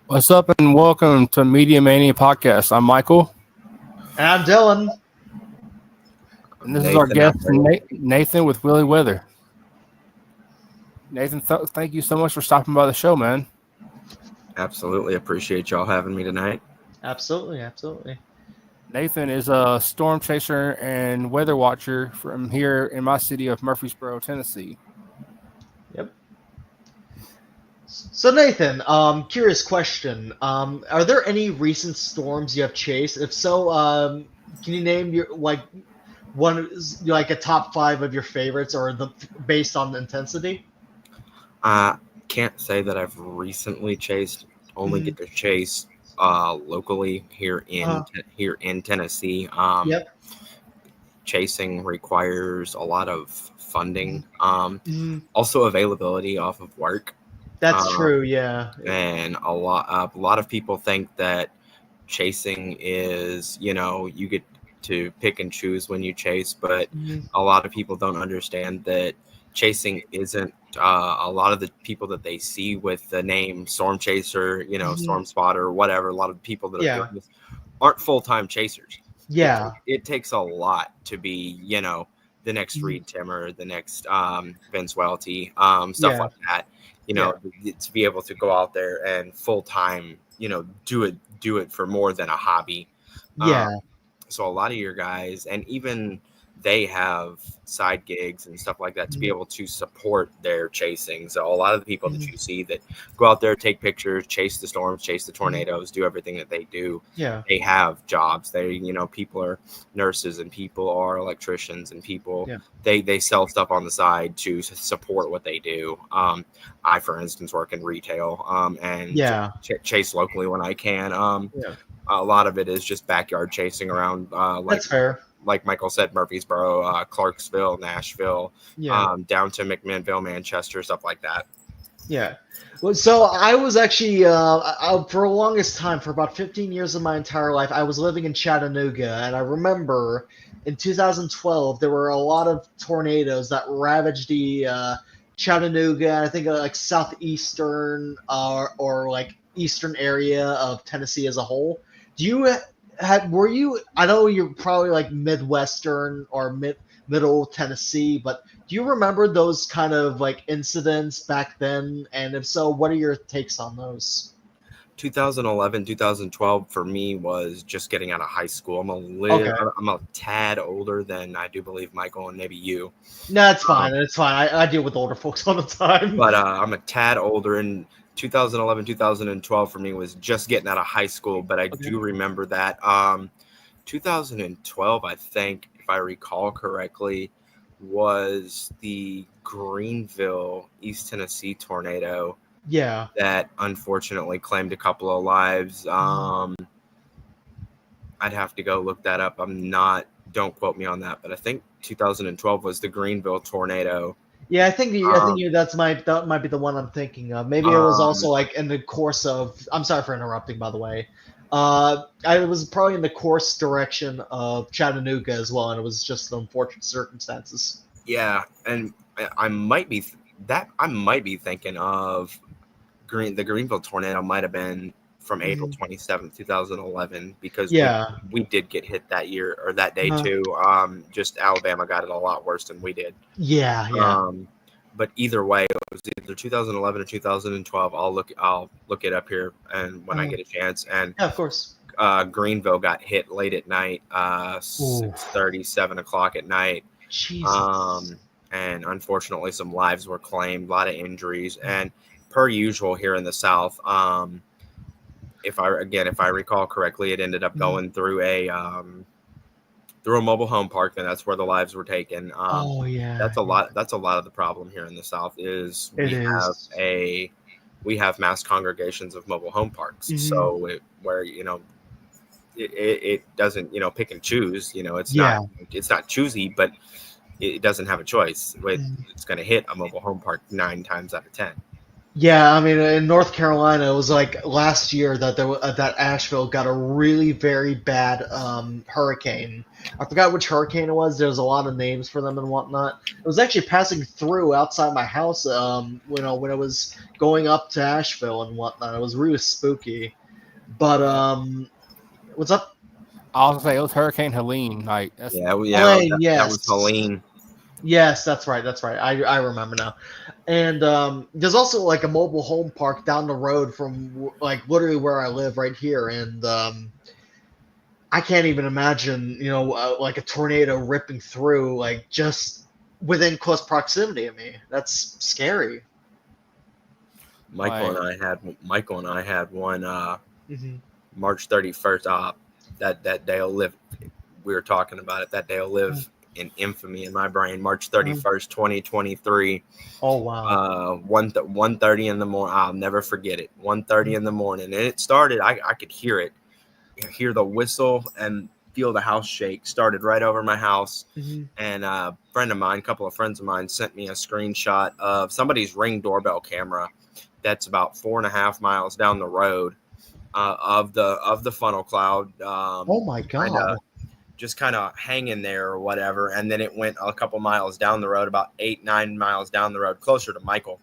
What's up, and welcome to Media Mania Podcast. I'm Michael, And I'm Dylan. and this is our guest Nathan with Wheelilee Weather. Nathan, thank you so much for stopping by the show, man. Absolutely appreciate y'all having me tonight. Absolutely. Nathan is a storm chaser and weather watcher from here in my city of Murfreesboro, Tennessee. Yep. So Nathan, curious question. Are there any recent storms you have chased? If so, can you name your a top 5 of your favorites, or based on the intensity? I can't say that I've recently chased. Only get to chase locally here in Tennessee. Yep. Chasing requires a lot of funding. Also availability off of work. That's true, yeah. And a lot of people think that chasing is, you get to pick and choose when you chase, but a lot of people don't understand that chasing isn't. A lot of the people that they see with the name storm chaser, storm spotter, or whatever, a lot of people that are doing this aren't full-time chasers. Yeah. It takes a lot to be, the next Reed Timmer, the next Vince Welty, stuff like that. To be able to go out there and full-time, do it for more than a hobby. So a lot of your guys, and even they have side gigs and stuff like that to be able to support their chasing. So a lot of the people that you see that go out there, take pictures, chase the storms, chase the tornadoes, do everything that they do. Yeah. They have jobs. People are nurses and people are electricians and people, they sell stuff on the side to support what they do. I, for instance, work in retail and chase locally when I can. A lot of it is just backyard chasing around. That's fair. Like Michael said, Murfreesboro, Clarksville, Nashville, down to McMinnville, Manchester, stuff like that. Yeah. Well, so I was actually, for the longest time, for about 15 years of my entire life, I was living in Chattanooga. And I remember in 2012, there were a lot of tornadoes that ravaged the Chattanooga, I think like southeastern or like eastern area of Tennessee as a whole. I know you're probably like Midwestern or middle Tennessee, but do you remember those kind of like incidents back then? And if so, what are your takes on those? 2011, 2012 for me was just getting out of high school. I'm a tad older than I do believe Michael and maybe you. No, it's fine. It's fine. I deal with older folks all the time. But I'm a tad older, and 2011, 2012 for me was just getting out of high school, but I do remember that. 2012, I think, if I recall correctly, was the Greenville, East Tennessee tornado. Yeah. That unfortunately claimed a couple of lives. I'd have to go look that up. Don't quote me on that, but I think 2012 was the Greenville tornado. Yeah, I think that might be the one I'm thinking of. Maybe it was also like in the course of. I'm sorry for interrupting, by the way. I was probably in the course direction of Chattanooga as well, and it was just unfortunate circumstances. Yeah, and I might be thinking of the Greenville tornado might have been from April 27th, 2011, because we did get hit that year or that day too. Just Alabama got it a lot worse than we did. Yeah. But either way, it was either 2011 or 2012. I'll look it up here and when I get a chance. And of course, Greenville got hit late at night, 6:30, 7 o'clock at night. Jesus. And unfortunately, some lives were claimed, a lot of injuries, and per usual here in the South. If I recall correctly, it ended up going through a mobile home park, and that's where the lives were taken. That's a lot. That's a lot of the problem here in the South is we have mass congregations of mobile home parks. So it doesn't pick and choose. It's not choosy, but it doesn't have a choice. It's going to hit a mobile home park 9 times out of 10. Yeah, I mean, in North Carolina, it was like last year that that Asheville got a really very bad hurricane. I forgot which hurricane it was. There was a lot of names for them and whatnot. It was actually passing through outside my house. When it was going up to Asheville and whatnot, it was really spooky. But Yeah. what's up? I was gonna say it was Hurricane Helene. Like that's Yeah, Elaine, that was yes. Helene. Yes, that's right. That's right. I remember now. And there's also like a mobile home park down the road from like literally where I live right here, and I can't even imagine, like a tornado ripping through like just within close proximity of me. That's scary. Michael like and Michael and I had one Hmm. March 31st. That day'll live. We were talking about it. That day'll live in infamy in my brain. March 31st, 2023. Oh wow. 1:30 in the morning. I'll never forget it. 1:30 in the morning, and it started. I could hear it, hear the whistle, and feel the house shake. Started right over my house, Hmm. and a couple of friends of mine, sent me a screenshot of somebody's Ring doorbell camera. That's about 4.5 miles down the road, of the funnel cloud. Oh my Kind god. of just kind of hanging there or whatever, and then it went a couple miles down the road, about 8-9 miles down the road, closer to Michael,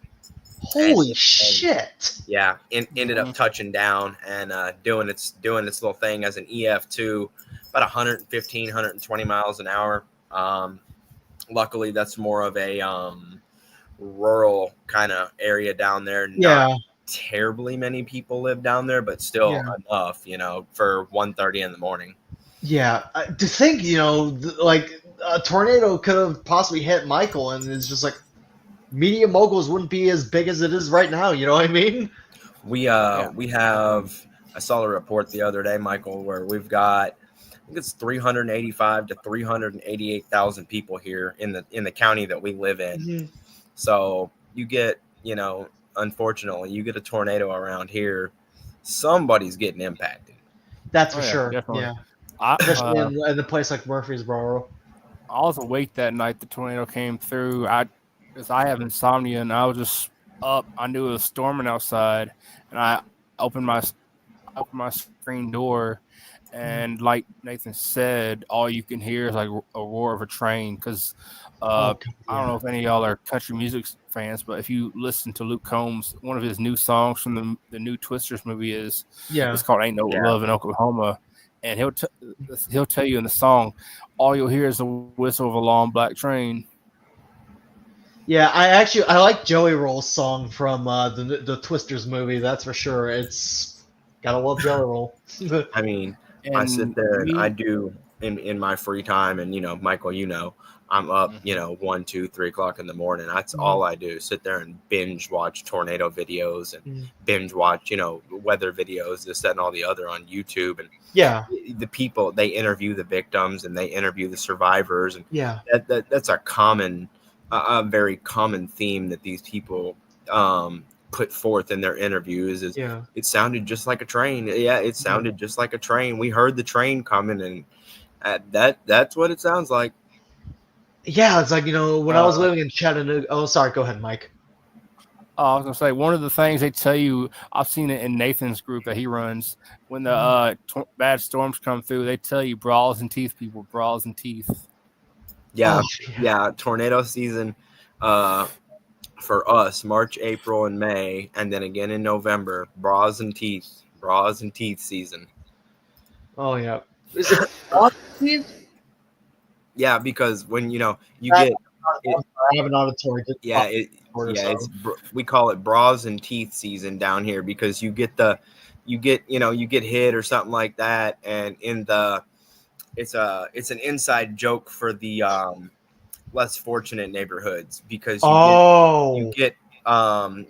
and Holy and shit. yeah, ended up mhm. touching down and doing its little thing as an EF2, about 115, 120 miles an hour. Luckily, that's more of a rural kind of area down there. Not Yeah. terribly many people live down there, but still Yeah. enough, for 1:30 in the morning. Yeah, to think, like a tornado could have possibly hit Michael, and it's just like media moguls wouldn't be as big as it is right now. You know what I mean? Yeah. We have. I saw a report the other day, Michael, where we've got, I think it's 385 to 388,000 people here in the county that we live in. Hmm. So you get, unfortunately, you get a tornado around here, somebody's getting impacted. That's Oh for yeah, sure. definitely. Yeah, I especially in a place like Murfreesboro. I was awake that night the tornado came through. Because I have insomnia and I was just up. I knew it was storming outside, and I opened my opened my screen door, Mhm. and like Nathan said, all you can hear is like a roar of a train. Because Oh uh, God, I don't yeah, know if any of y'all are country music fans, but if you listen to Luke Combs, one of his new songs from the new Twisters movie is yeah, it's called "Ain't No Yeah. Love in Oklahoma," and he'll tell you in the song, all you'll hear is the whistle of a long black train. yeah. I like Joey Roll's song from the Twisters movie. That's for sure. It's gotta love Joey Roll. I mean, I sit And there and I me, do in my free time, and Michael, I'm up, mhm. 1, 2, 3 o'clock in the morning. That's Mhm. all I do. Sit there and binge watch tornado videos and Mhm. binge watch, weather videos, this, that, and all the other on YouTube. And Yeah, the people, they interview the victims and they interview the survivors, and yeah, that's a very common theme that these people put forth in their interviews. Is yeah. it sounded just like a train. Yeah, it Mhm. sounded just like a train. We heard the train coming, and that's what it sounds like. Yeah, it's like, when I was uh, living in Chattanooga. Oh, sorry, go ahead, Mike. I was gonna say one of the things they tell you. I've seen it in Nathan's group that he runs. When the Mhm. bad storms come through, they tell you bras and teeth, people, bras and teeth. Yeah, Oh, yeah. yeah. Tornado season, uh, for us, March, April, and May, and then again in November. Bras and teeth season. Oh, yeah. Is it Philippines? Yeah, because when you I get it. have an auditory Yeah, or so. we call it bras and teeth season down here, because you get hit or something like that, and it's an inside joke for the less fortunate neighborhoods, because you Oh, get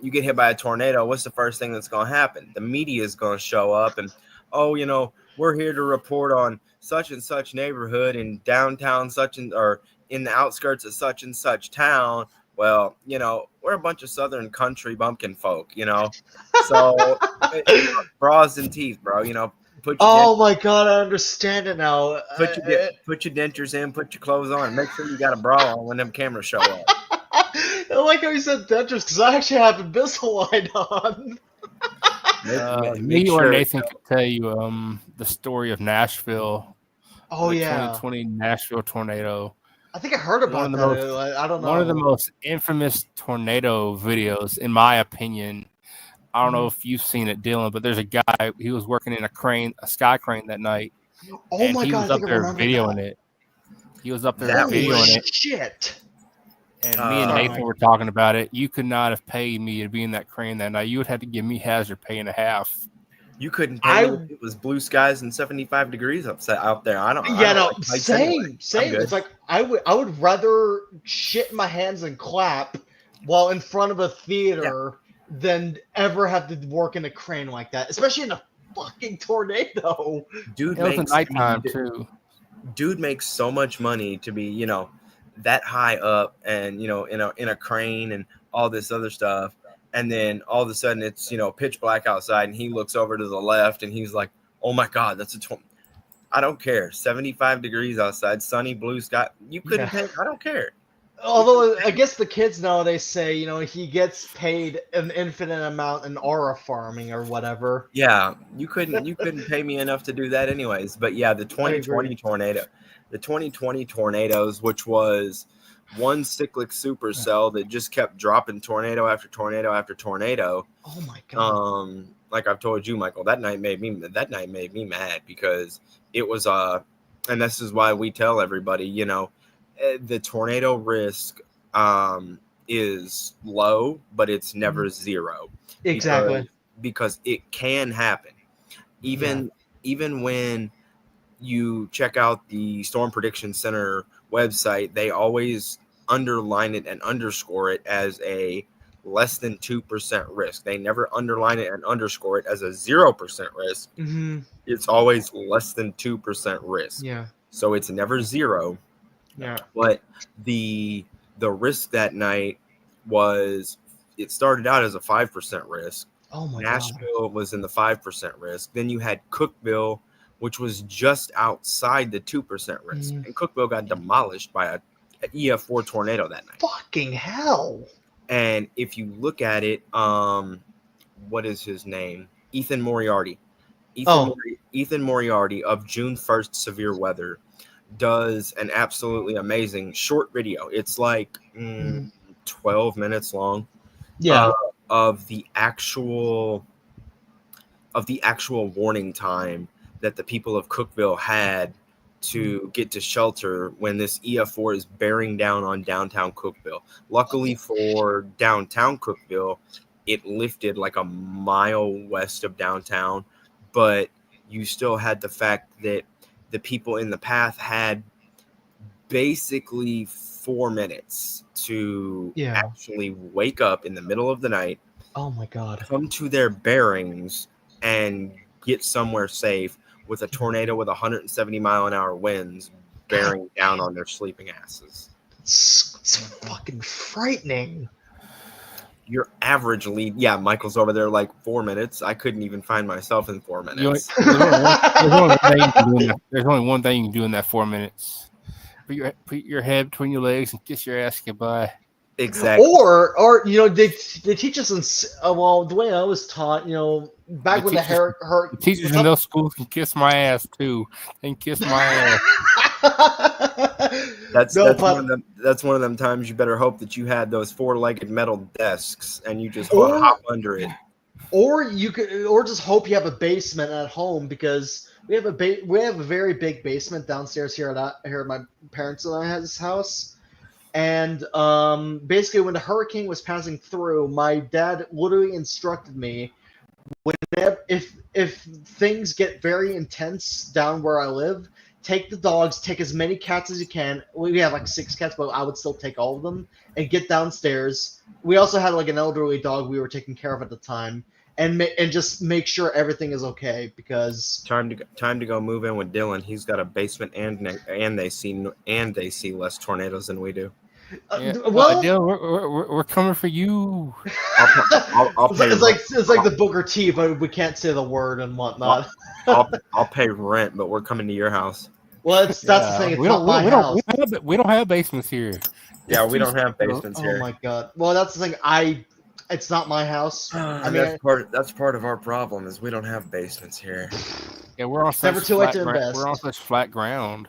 you get hit by a tornado. What's the first thing that's going to happen? The media is going to show up and, oh, we're here to report on such and such neighborhood in downtown such and or in the outskirts of such and such town. Well, we're a bunch of southern country bumpkin folk, so bras and teeth, bro. Put your oh my God! I understand it now. put your dentures in, put your clothes on, and make sure you got a bra on when them cameras show up. I like how you said dangerous because I actually have Invisalign on. Make Me or sure. Nathan could tell you the story of Nashville, Oh the yeah, 2020 Nashville tornado. I think I heard One of about the that. most I don't one of the know. most infamous tornado videos, in my opinion. I don't know if you've seen it, Dylan, but there's a guy. He was working in a sky crane that night, Oh and my he god, was I think up I there remember videoing that. it. He was up there That Holy videoing was- it, shit! and me and Sorry, Nathan Mike. were talking about it. You could not have paid me to be in that crane that night. You would have to give me hazard pay and a half. You couldn't pay me if it was blue skies and 75 degrees out there. I don't. Yeah, no, like heights anyway. same. I'm It's good. like I would rather shit in my hands and clap while in front of a theater than ever have to work in a crane like that, especially in a fucking tornado. Dude It was makes at nighttime too. dude makes so much money to be, that high up and in a crane and all this other stuff, and then all of a sudden it's pitch black outside and he looks over to the left and he's like, oh my god, that's I don't care, 75 degrees outside, sunny blue sky, you couldn't pay. I don't care. Although I guess the kids nowadays say, he gets paid an infinite amount in aura farming or whatever. Yeah, you couldn't pay me enough to do that anyways. But yeah, the 2020 agree. tornado, the 2020 tornadoes, which was one cyclic supercell that just kept dropping tornado after tornado after tornado. Oh my god. Like I've told you, Michael, that night made me mad because it was and this is why we tell everybody, the tornado risk is low, but it's never zero. Exactly. Because it can happen. Even when you check out the Storm Prediction Center website, they always underline it and underscore it as a less than 2% risk. They never underline it and underscore it as a 0% risk. Mm-hmm. It's always less than 2% risk. Yeah. So it's never zero. Yeah. But the risk that night it started out as a 5% risk. Oh my Nashville was in the 5% risk. Then you had Cookeville, which was just outside the 2% risk. And Cookeville got demolished by an EF4 tornado that night. Fucking hell. And if you look at it, what is his name? Ethan Moriarty. Ethan Moriarty of June 1st Severe Weather does an absolutely amazing short video. It's like 12 minutes long. Yeah. Of the actual warning time that the people of Cookeville had to get to shelter when this EF4 is bearing down on downtown Cookeville. Luckily for downtown Cookeville, it lifted like a mile west of downtown, but you still had the fact that the people in the path had basically 4 minutes to actually wake up in the middle of the night. Oh my god. Come to their bearings and get somewhere safe with a tornado with 170 mile an hour winds bearing down on their sleeping asses. It's fucking frightening. Your average lead, Michael's over there like 4 minutes. I couldn't even find myself in 4 minutes. There's only one thing you can do in that 4 minutes. Put your head between your legs and kiss your ass goodbye. Exactly. Or they teach us in the way I was taught, back when the hair hurt. The teachers in those schools can kiss my ass too. They can kiss my ass. That's one of them times you better hope that you had those 4-legged metal desks and you just hop under it. Or just hope you have a basement at home, because we have a very big basement downstairs here at my parents and I's house. And basically, when the hurricane was passing through, my dad literally instructed me, if things get very intense down where I live, take the dogs, take as many cats as you can. We have like 6 cats, but I would still take all of them and get downstairs. We also had like an elderly dog we were taking care of at the time, and just make sure everything is okay, because time to go move in with Dylan. He's got a basement and they see less tornadoes than we do. Dylan, we're coming for you. I'll pay. It's like the Booker T, but we can't say the word and whatnot. I'll pay rent, but we're coming to your house. Well, that's the thing. It's not my house. We don't have basements here. Yeah, we don't have basements Oh here. my god. Well, that's the thing. It's not my house. I mean, That's part of our problem is we don't have basements here. Yeah, we're on it's never such too late flat. to invest. We're on such flat ground.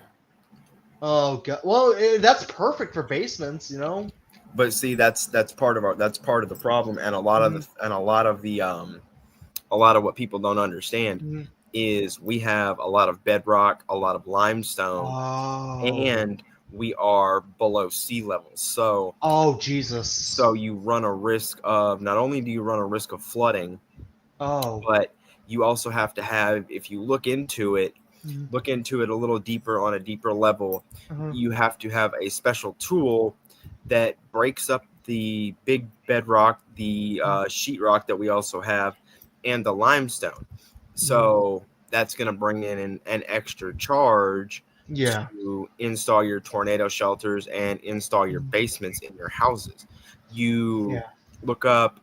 Oh god. Well, that's perfect for basements, you know. But see, that's part of the problem, and a lot of what people don't understand Mhm. is we have a lot of bedrock, a lot of limestone, Oh. and we are below sea level. Oh Jesus. So you run a risk of, not only do you run a risk of flooding, Oh. but you also have to have, if you look into it Mhm. a little deeper on a deeper level, Uh-huh. you have to have a special tool that breaks up the big bedrock, the sheetrock that we also have, and the limestone. So that's going to bring in an extra charge Yeah. to install your tornado shelters and install your basements in your houses. You Yeah. look up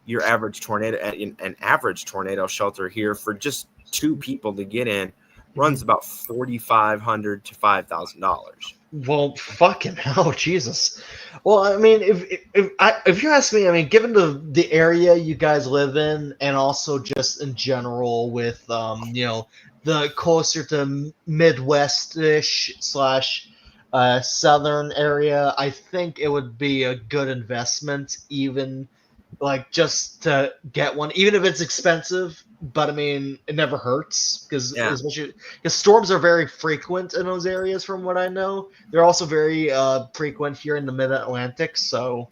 your average tornado, an average tornado shelter here for just two people to get in runs about $4,500 to $5,000. Well, fucking hell, Jesus. Well, I mean, if you ask me, I mean, given the area you guys live in, and also just in general with the closer to Midwest-ish slash southern area, I think it would be a good investment, even like just to get one, even if it's expensive. But I mean, it never hurts because Yeah. especially because storms are very frequent in those areas, from what I know. They're also very frequent here in the Mid-Atlantic. So,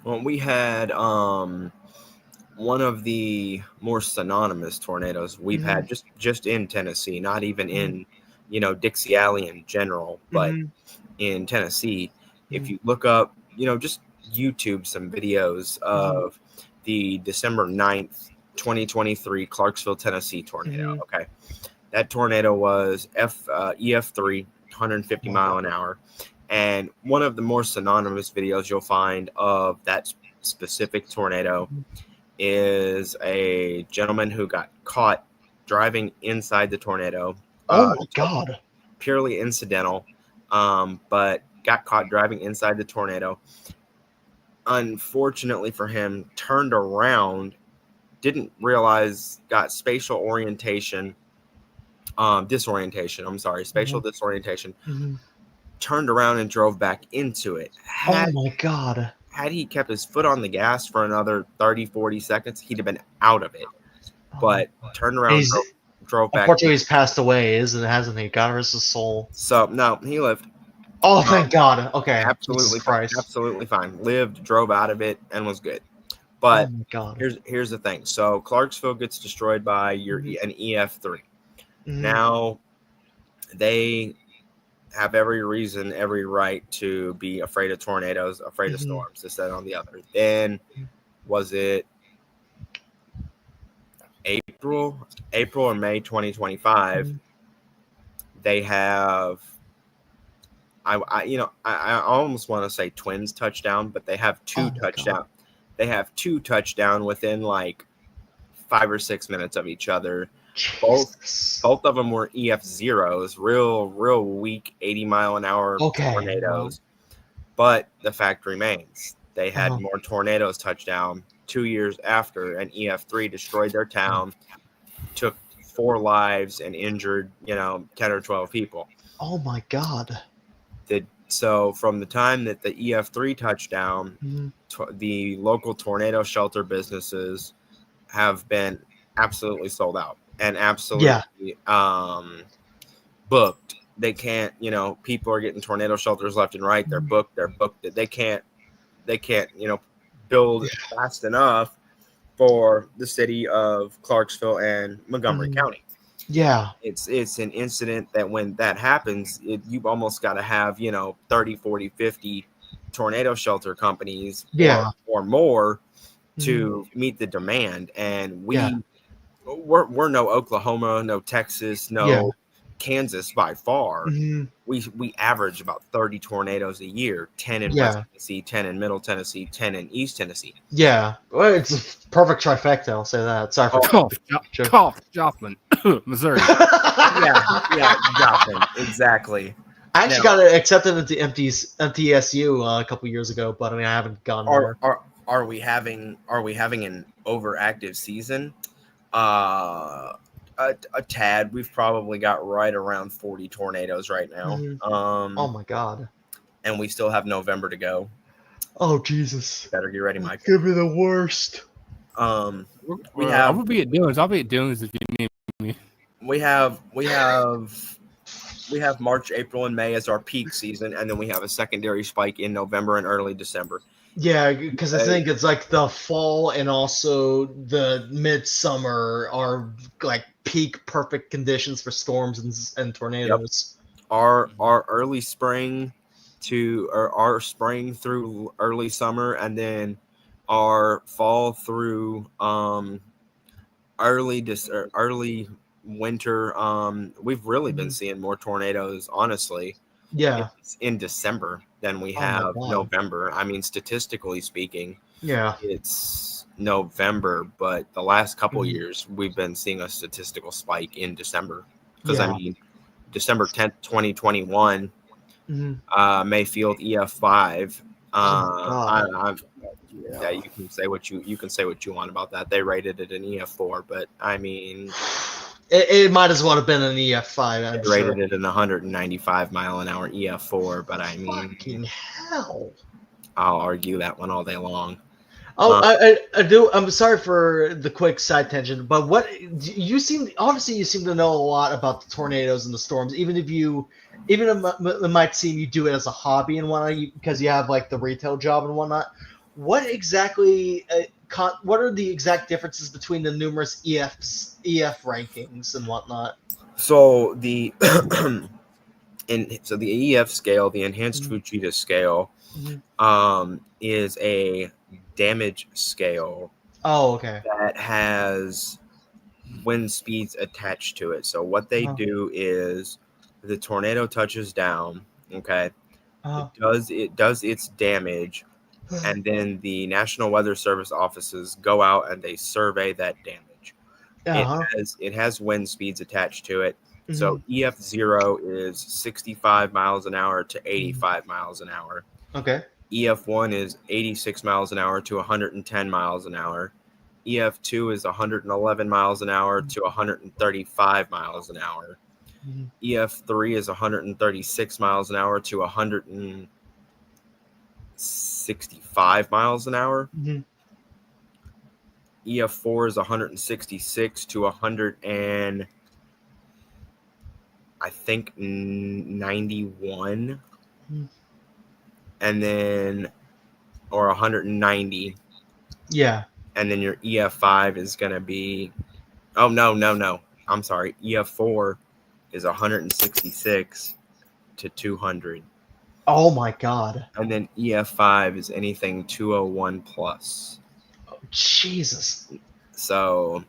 Well, we had one of the more synonymous tornadoes we've had just in Tennessee, not even in Dixie Alley in general, but in Tennessee. If you look up, just YouTube some videos of the December 9th, 2023 Clarksville, Tennessee tornado. Okay. That tornado was EF3, 150 mile an hour. And one of the more synonymous videos you'll find of that specific tornado is a gentleman who got caught driving inside the tornado. oh my god. Purely incidental, but got caught driving inside the tornado. Unfortunately for him, turned around, didn't realize, got spatial orientation, disorientation. I'm sorry, spatial disorientation. Turned around and drove back into it. Oh my god. Had he kept his foot on the gas for another 30, 40 seconds, he'd have been out of it. But turned around, drove back. Unfortunately, he's passed away, hasn't he? God rest his soul. So, no, he lived. Oh, thank God. Okay. Absolutely fine. Absolutely fine. Lived, drove out of it, and was good. Oh But my God. here's the thing. So Clarksville gets destroyed by an EF3. Now they have every reason, every right to be afraid of tornadoes, afraid of storms, this, that, on the other. Then was it April or May 2025? They have I almost want to say twins touchdown, but they have two touchdown. They have two touchdown within like 5 or 6 minutes of each other. Both of them were EF0s, real weak 80 mile an hour tornadoes. But the fact remains, they had more tornadoes touchdown 2 years after an EF3 destroyed their town, took 4 lives and injured 10 or 12 people. Oh my God. So from the time that the EF3 touchdown, the local tornado shelter businesses have been absolutely sold out and absolutely booked. They can't, people are getting tornado shelters left and right. They're booked. They can't, build fast enough for the city of Clarksville and Montgomery County. Yeah. It's an incident that when that happens, you've almost got to have, 30, 40, 50 tornado shelter companies or more to meet the demand. And we're no Oklahoma, no Texas, no Kansas by far. We average about 30 tornadoes a year, 10 in West Tennessee, 10 in Middle Tennessee, 10 in East Tennessee. Yeah. Well, it's a perfect trifecta, I'll say that. Sorry for Cough, Joplin, Missouri. Yeah, Joplin, exactly. I actually got accepted into MTSU a couple years ago, but I mean I haven't gone there. Are we having an overactive season? A tad. We've probably got right around 40 tornadoes right now. Oh my god. And we still have November to go. Oh Jesus. Better get ready, Mike. Give me the worst. I'm gonna be at Dunes. I'll be at Dunes if you need me. We have March, April, and May as our peak season, and then we have a secondary spike in November and early December. Yeah, because I think it's like the fall and also the midsummer are like peak perfect conditions for storms and tornadoes. Yep. Our early spring our spring through early summer, and then our fall through early winter. We've really been seeing more tornadoes, honestly. Yeah. In December than we have November. I mean, statistically speaking, yeah, it's November, but the last couple years we've been seeing a statistical spike in December. Because I mean, December 10th, 2021, Mayfield EF5. Yeah, you can say what you want about that. They rated it an EF4, but I mean, it might as well have been an EF5. They rated it an 195 mile an hour EF4, but I mean, fucking hell. I'll argue that one all day long. Oh, I do. I'm sorry for the quick side tangent, but you seem to know a lot about the tornadoes and the storms, even it might seem you do it as a hobby and whatnot because you have like the retail job and whatnot. What exactly? What are the exact differences between the numerous EF rankings and whatnot? So the EF scale, the Enhanced Fujita scale, is a damage scale. Oh, okay. That has wind speeds attached to it. So what they do is the tornado touches down. Okay, it does its damage. And then the National Weather Service offices go out and they survey that damage. It has wind speeds attached to it. So EF0 is 65 miles an hour to 85 miles an hour. Okay. EF1 is 86 miles an hour to 110 miles an hour. EF2 is 111 miles an hour to 135 miles an hour. EF3 is 136 miles an hour to 165 miles an hour. EF4 is 166 to 91. And then, or 190. Yeah. And then your EF5 is going to be, no. I'm sorry. EF4 is 166 to 200. Oh my God. And then EF5 is anything 201 plus. Oh, Jesus. So,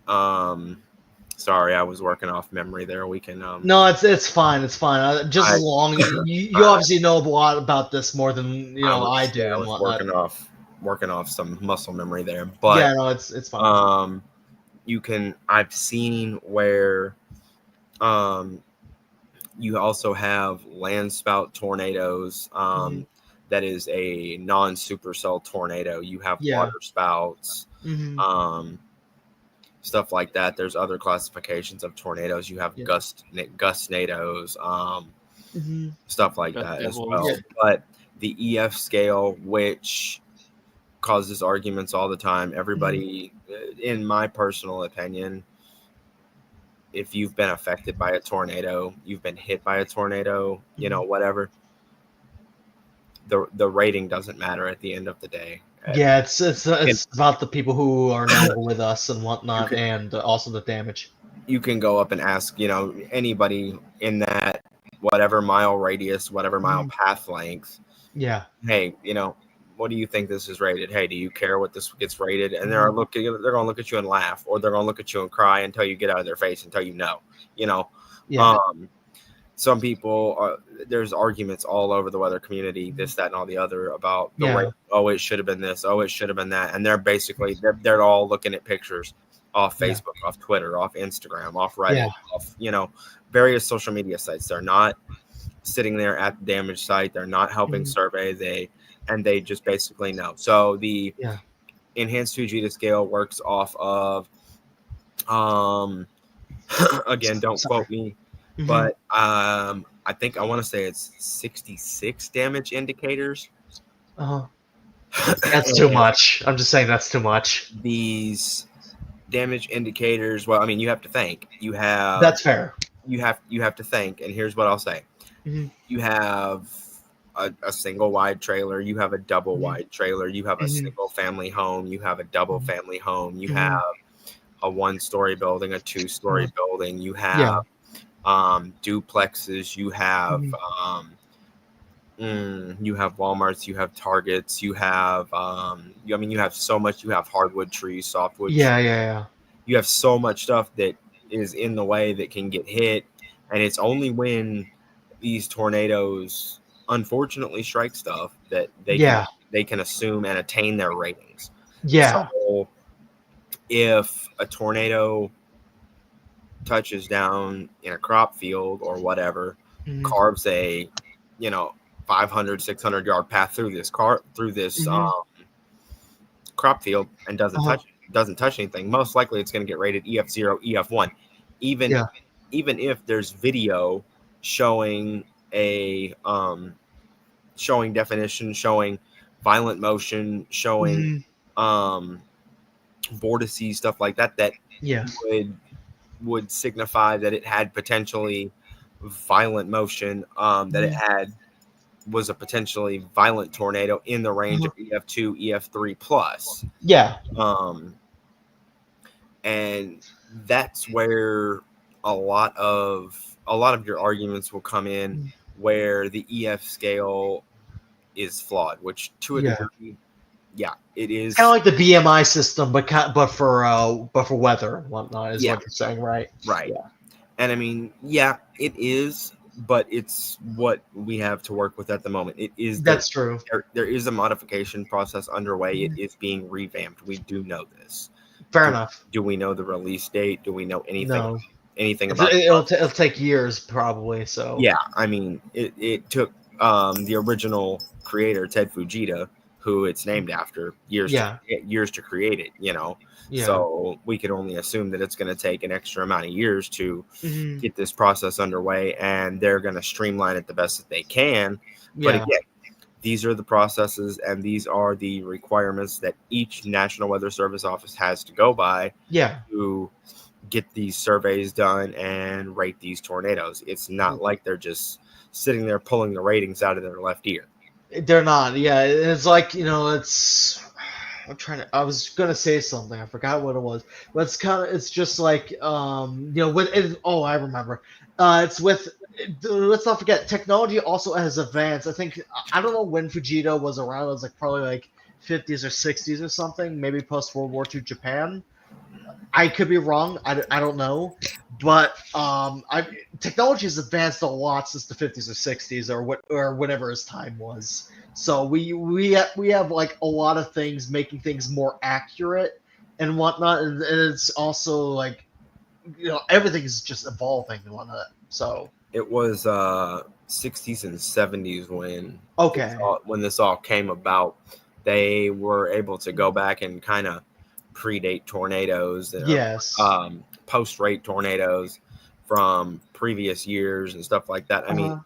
sorry, I was working off memory there. We can. No, it's fine. It's fine. As long you obviously know a lot about this more than I do. I was working off some muscle memory there, but yeah, no, it's fine. I've seen where, you also have land spout tornadoes. That is a non-supercell tornado. You have water spouts. Stuff like that. There's other classifications of tornadoes. You have gustnados, stuff like that as well. Yeah. But the EF scale, which causes arguments all the time, everybody, in my personal opinion, if you've been affected by a tornado, you've been hit by a tornado, whatever, the rating doesn't matter at the end of the day. Yeah, it's about the people who are now with us and whatnot, and also the damage. You can go up and ask, anybody in that whatever mile radius, whatever mile path length. Yeah. Hey, what do you think this is rated? Hey, do you care what this gets rated? And they're going to look at you and laugh, or they're going to look at you and cry until you get out of their face until you know. Yeah. Some people, there's arguments all over the weather community, this, that, and all the other about the way, it should have been this, it should have been that. And they're basically, they're all looking at pictures off Facebook, off Twitter, off Instagram, off Reddit, off, various social media sites. They're not sitting there at the damage site. They're not helping survey. They just basically know. So the enhanced Fujita scale works off of again, don't quote me, but I think I want to say it's 66 damage indicators. That's too much. I'm just saying that's too much. These damage indicators, well, I mean, you have to think. That's fair. You have to think, and here's what I'll say. You have a single wide trailer, you have a double wide trailer, you have a single family home, you have a double family home, you have a 1-story building, a 2-story building, you have duplexes, you have you have Walmarts, you have Targets, you have you have so much. You have hardwood trees, softwood trees. You have so much stuff that is in the way that can get hit, and it's only when these tornadoes unfortunately strike stuff that they can assume and attain their ratings. So if a tornado touches down in a crop field or whatever, carves a 500, 600 yard path through this crop field and doesn't touch anything, most likely it's going to get rated EF0, EF1. Even if there's video showing showing definition, showing violent motion, showing vortices, stuff like that would signify that it had potentially violent motion, that it was a potentially violent tornado in the range of EF2, EF3 plus. And that's where a lot of your arguments will come in, where the EF scale is flawed, which to a degree, it is kind of like the BMI system, but for weather and whatnot is what you're saying, right? And I mean, it is, but it's what we have to work with at the moment. It is that's true. There is a modification process underway. It is being revamped. We do know this. Fair enough. Do we know the release date? Do we know anything? No. Anything about it? It'll take years, probably. So I mean, it took the original creator Ted Fujita, who it's named after, years to create it. So we could only assume that it's going to take an extra amount of years to get this process underway, and they're going to streamline it the best that they can. But again, these are the processes and these are the requirements that each National Weather Service office has to go by to get these surveys done and rate these tornadoes. It's not like they're just sitting there pulling the ratings out of their left ear. They're not. It's like, I was gonna say something. I forgot what it was. But it's just like, I remember. Let's not forget, technology also has advanced. I don't know when Fujita was around. It was probably like 50s or 60s or something, maybe post World War II Japan. I could be wrong. I don't know, but technology has advanced a lot since the 50s or 60s or whatever his time was. So we have like a lot of things making things more accurate and whatnot, and it's also like everything's just evolving and whatnot. So it was 60s and 70s when this all came about. They were able to go back and kind of predate tornadoes, post-rate tornadoes from previous years and stuff like that. I mean,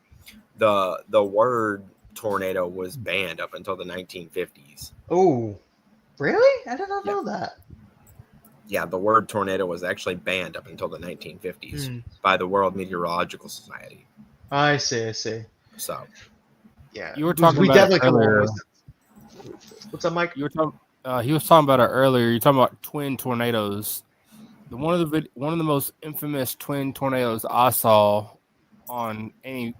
the word tornado was banned up until the 1950s. Oh, really? I did not know that. Yeah, the word tornado was actually banned up until the 1950s by the World Meteorological Society. I see. So, you were talking about it earlier. What's up, Mike? He was talking about it earlier. You're talking about twin tornadoes. One of the most infamous twin tornadoes I saw on any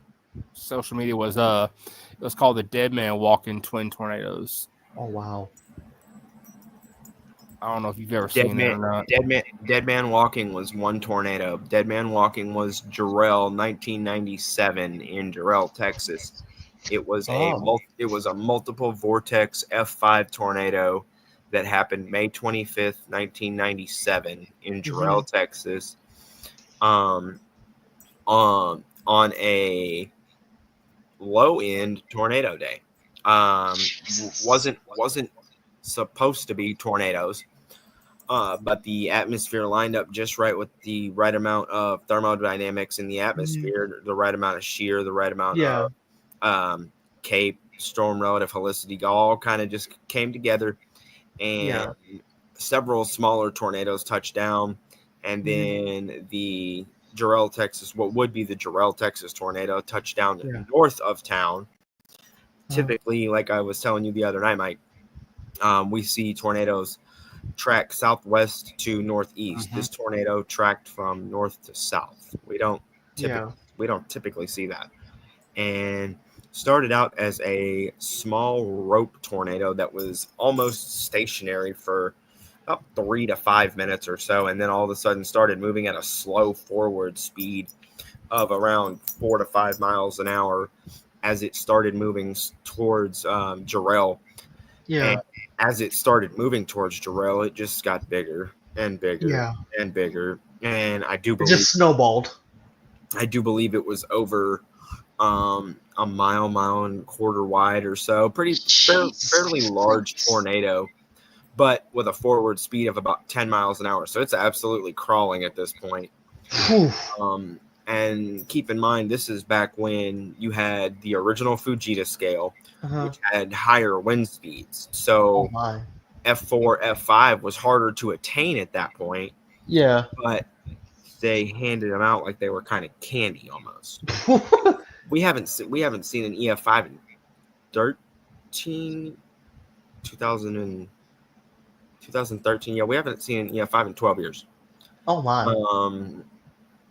social media was it was called the Dead Man Walking twin tornadoes. Oh wow! I don't know if you've ever seen it or not. Dead Man Walking was one tornado. Dead Man Walking was Jarrell, 1997 in Jarrell, Texas. It was a multiple vortex F5 tornado that happened May 25th, 1997 in Jarrell, Texas. On a low end tornado day. Wasn't supposed to be tornadoes, but the atmosphere lined up just right with the right amount of thermodynamics in the atmosphere, the right amount of shear, the right amount of cape, storm relative helicity, all kind of just came together, and several smaller tornadoes touched down, and then the Jarrell, Texas, what would be the Jarrell, Texas tornado touched down north of town. Typically, like I was telling you the other night, Mike, we see tornadoes track southwest to northeast. This tornado tracked from north to south. We don't typically see that. And started out as a small rope tornado that was almost stationary for about 3 to 5 minutes or so, and then all of a sudden started moving at a slow forward speed of around 4 to 5 miles an hour as it started moving towards Jarrell. And as it started moving towards Jarrell, it just got bigger and bigger and bigger. And I do believe it just snowballed. I do believe it was over a mile and a quarter wide or so. Fairly large tornado, but with a forward speed of about 10 miles an hour. So it's absolutely crawling at this point. And keep in mind, this is back when you had the original Fujita scale, which had higher wind speeds. So F4, F5 was harder to attain at that point. Yeah. But they handed them out like they were kind of candy almost. We haven't seen an EF5 in 2013. Yeah, we haven't seen an EF5 in 12 years. Oh my.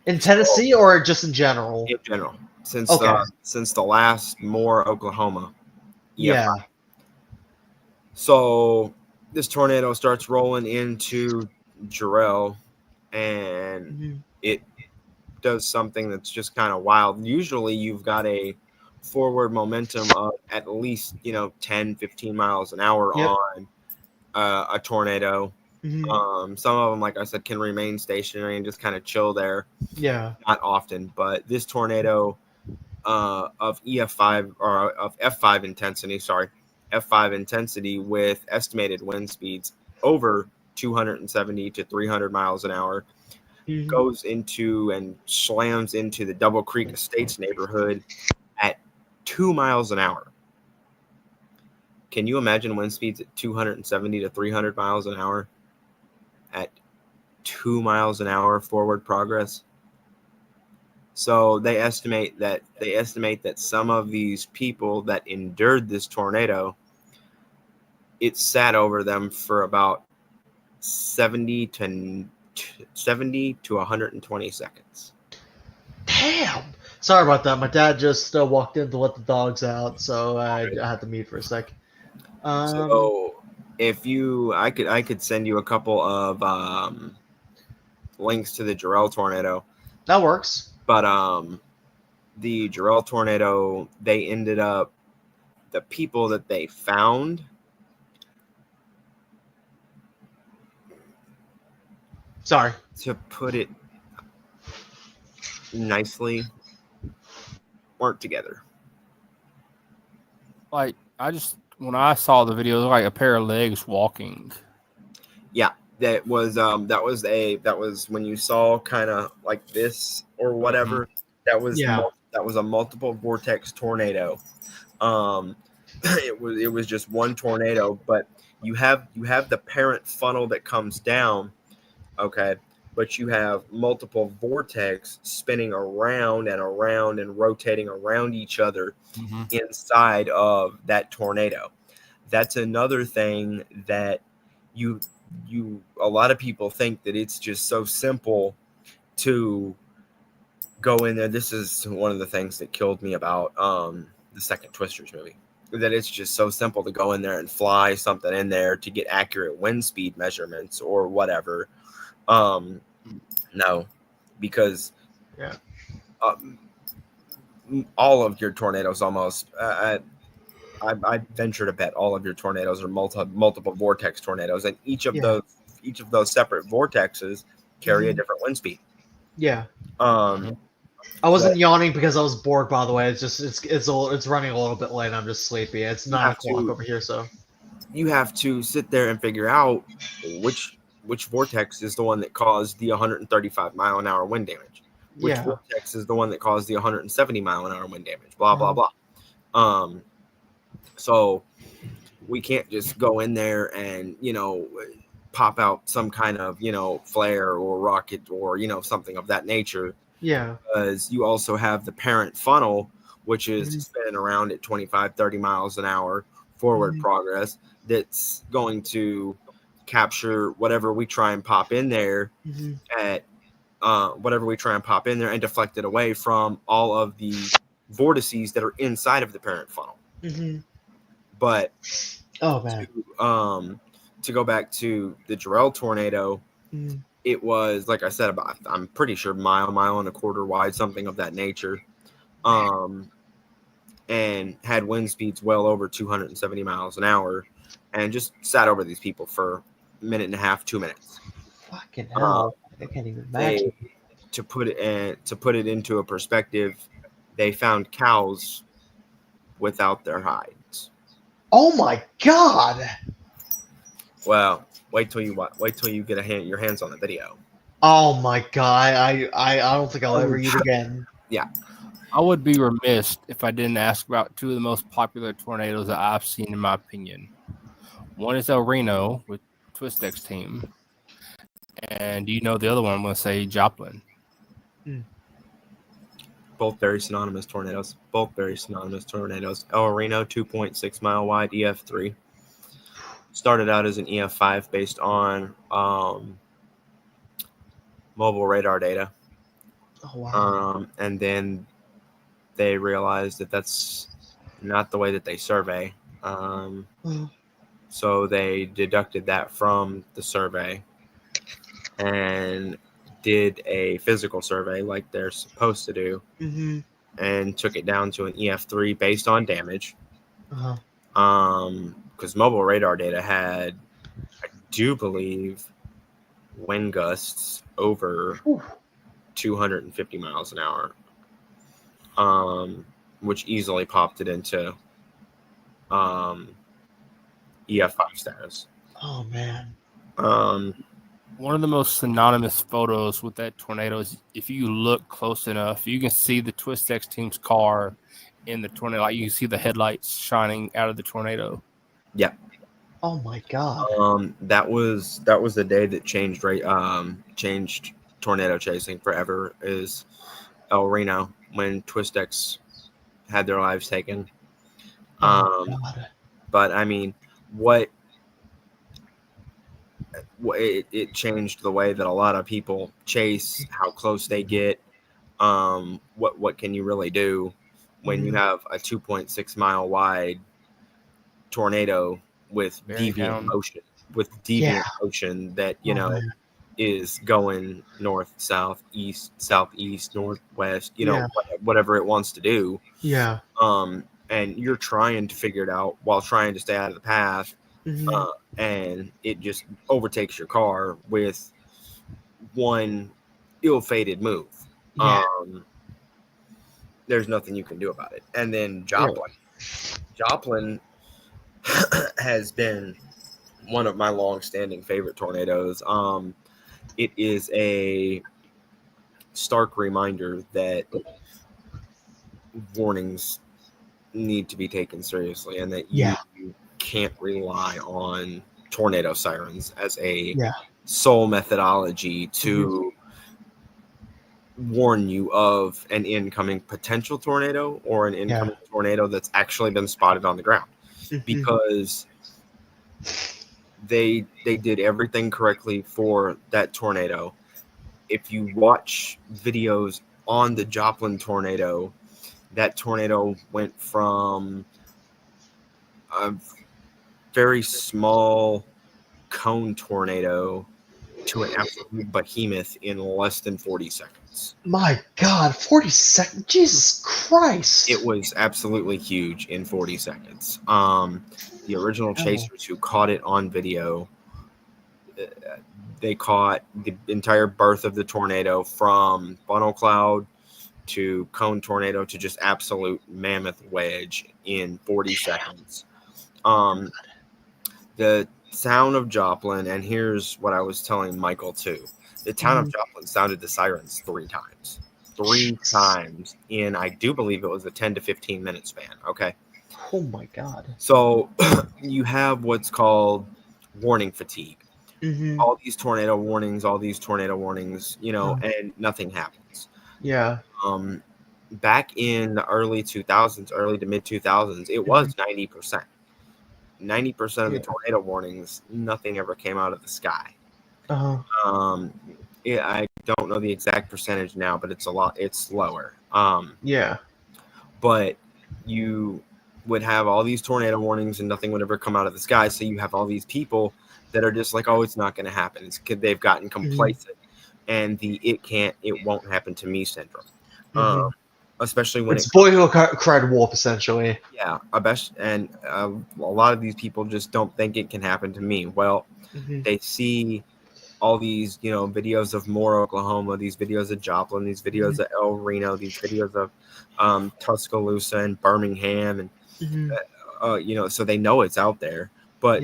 In Tennessee or just in general? In general, since the last Moore, Oklahoma. Yeah. So this tornado starts rolling into Jarrell, and it does something that's just kind of wild. Usually you've got a forward momentum of at least 10-15 miles an hour on a tornado. Some of them, like I said, can remain stationary and just kind of chill there. Not often, but this tornado of EF5 or of F5 intensity, F5 intensity with estimated wind speeds over 270 to 300 miles an hour, goes into and slams into the Double Creek Estates neighborhood at 2 miles an hour. Can you imagine wind speeds at 270 to 300 miles an hour at 2 miles an hour forward progress? So they estimate that some of these people that endured this tornado, it sat over them for about 70 to 120 seconds. Damn. Sorry about that. My dad just walked in to let the dogs out, so I had to mute for a sec. So if I could send you a couple of links to the Jarrell tornado. That works. But the Jarrell tornado, they ended up, the people that they found, sorry to put it nicely, weren't together. Like, when I saw the video, it looked like a pair of legs walking. Yeah, that was when you saw kind of like this or whatever. That was a multiple vortex tornado. It was just one tornado, but you have the parent funnel that comes down, okay, but you have multiple vortex spinning around and around and rotating around each other inside of that tornado. That's another thing that a lot of people think that it's just so simple to go in there. This is one of the things that killed me about the second Twisters movie, that it's just so simple to go in there and fly something in there to get accurate wind speed measurements or whatever. No, because all of your tornadoes almost, I venture to bet all of your tornadoes are multiple vortex tornadoes, and each of those separate vortexes carry a different wind speed. I wasn't yawning because I was bored. By the way, it's running a little bit late. I'm just sleepy. It's 9 o'clock over here, so you have to sit there and figure out which vortex is the one that caused the 135-mile-an-hour wind damage. Which yeah. vortex is the one that caused the 170-mile-an-hour wind damage? Blah blah Uh-huh. blah. So we can't just go in there and pop out some kind of flare or rocket or something of that nature, Yeah. because you also have the parent funnel, which is Mhm. spinning around at 25-30 miles an hour forward Mhm. progress, that's going to capture whatever we try and pop in there Mhm. at and deflect it away from all of the vortices that are inside of the parent funnel. Mhm. But Oh man. to go back to the Jarrell tornado, Mhm. it was, like I said, about, I'm pretty sure mile and a quarter wide, something of that nature. And had wind speeds well over 270 miles an hour, and just sat over these people for a minute and a half, 2 minutes. Fucking Uh, hell! I can't even they imagine. to put it into a perspective, they found cows without their hides. Oh my god! Well, wait till you get your hands on the video. Oh my god! I don't think I'll ever eat again. Yeah. I would be remiss if I didn't ask about two of the most popular tornadoes that I've seen, in my opinion. One is El Reno with Twistex's team, and you know the other one, I'm going to say Joplin. Both very synonymous tornadoes. Both very synonymous tornadoes. El Reno, 2.6 mile wide EF3. Started out as an EF5 based on mobile radar data. Oh wow. And then they realized that that's not the way that they survey. So they deducted that from the survey and did a physical survey like they're supposed to do, Mhm. and took it down to an EF3 based on damage. Uh-huh. Because mobile radar data had, I do believe, wind gusts over Whew. 250 miles an hour, which easily popped it into EF5 status. Oh man. One of the most synonymous photos with that tornado is, if you look close enough, you can see the Twistex team's car in the tornado. Like, you can see the headlights shining out of the tornado. Yeah. Oh my god. That was the day that changed tornado chasing forever. Is El Reno, when Twistex had their lives taken. Oh god. But I mean, it changed the way that a lot of people chase, how close they get. What can you really do when you have a 2.6 mile wide tornado with Bearing deviant down. motion that Man. is going north, south, east, southeast, northwest, Yeah. whatever it wants to do. Yeah. And you're trying to figure it out while trying to stay out of the path. Mhm. And it just overtakes your car with one ill-fated move. Yeah. There's nothing you can do about it. And then Yeah. Joplin has been one of my long-standing favorite tornadoes. It is a stark reminder that warnings need to be taken seriously, and that you can't rely on tornado sirens as a sole methodology to warn you of an incoming potential tornado or an incoming tornado that's actually been spotted on the ground. Because they did everything correctly for that tornado. If you watch videos on the Joplin tornado, that tornado went from a very small cone tornado to an absolute behemoth in less than 40 seconds. My God, 40 seconds? Jesus Christ! It was absolutely huge in 40 seconds. The original chasers who caught it on video, they caught the entire birth of the tornado from funnel cloud to cone tornado to just absolute mammoth wedge in 40 seconds. The town of Joplin, and here's what I was telling Michael too. The town of Joplin sounded the sirens 3 times. 3 times in, I do believe it was a 10 to 15 minute span. Okay. Oh my god. So you have what's called warning fatigue. Mm-hmm. All these tornado warnings, you know, and nothing happens. Yeah. Back in the early 2000s, early to mid 2000s, it was 90%. 90% of the tornado warnings, nothing ever came out of the sky. Yeah, I don't know the exact percentage now, but it's lower. Yeah. But you would have all these tornado warnings and nothing would ever come out of the sky. So you have all these people that are just like, oh, it's not going to happen. They've gotten complacent, and it won't happen to me syndrome. Especially when it's boy who cried wolf, essentially. Yeah, and a lot of these people just don't think it can happen to me. Well, they see all these, you know, videos of Moore, Oklahoma, these videos of Joplin, these videos of El Reno, these videos of Tuscaloosa and Birmingham, and you know, so they know it's out there, but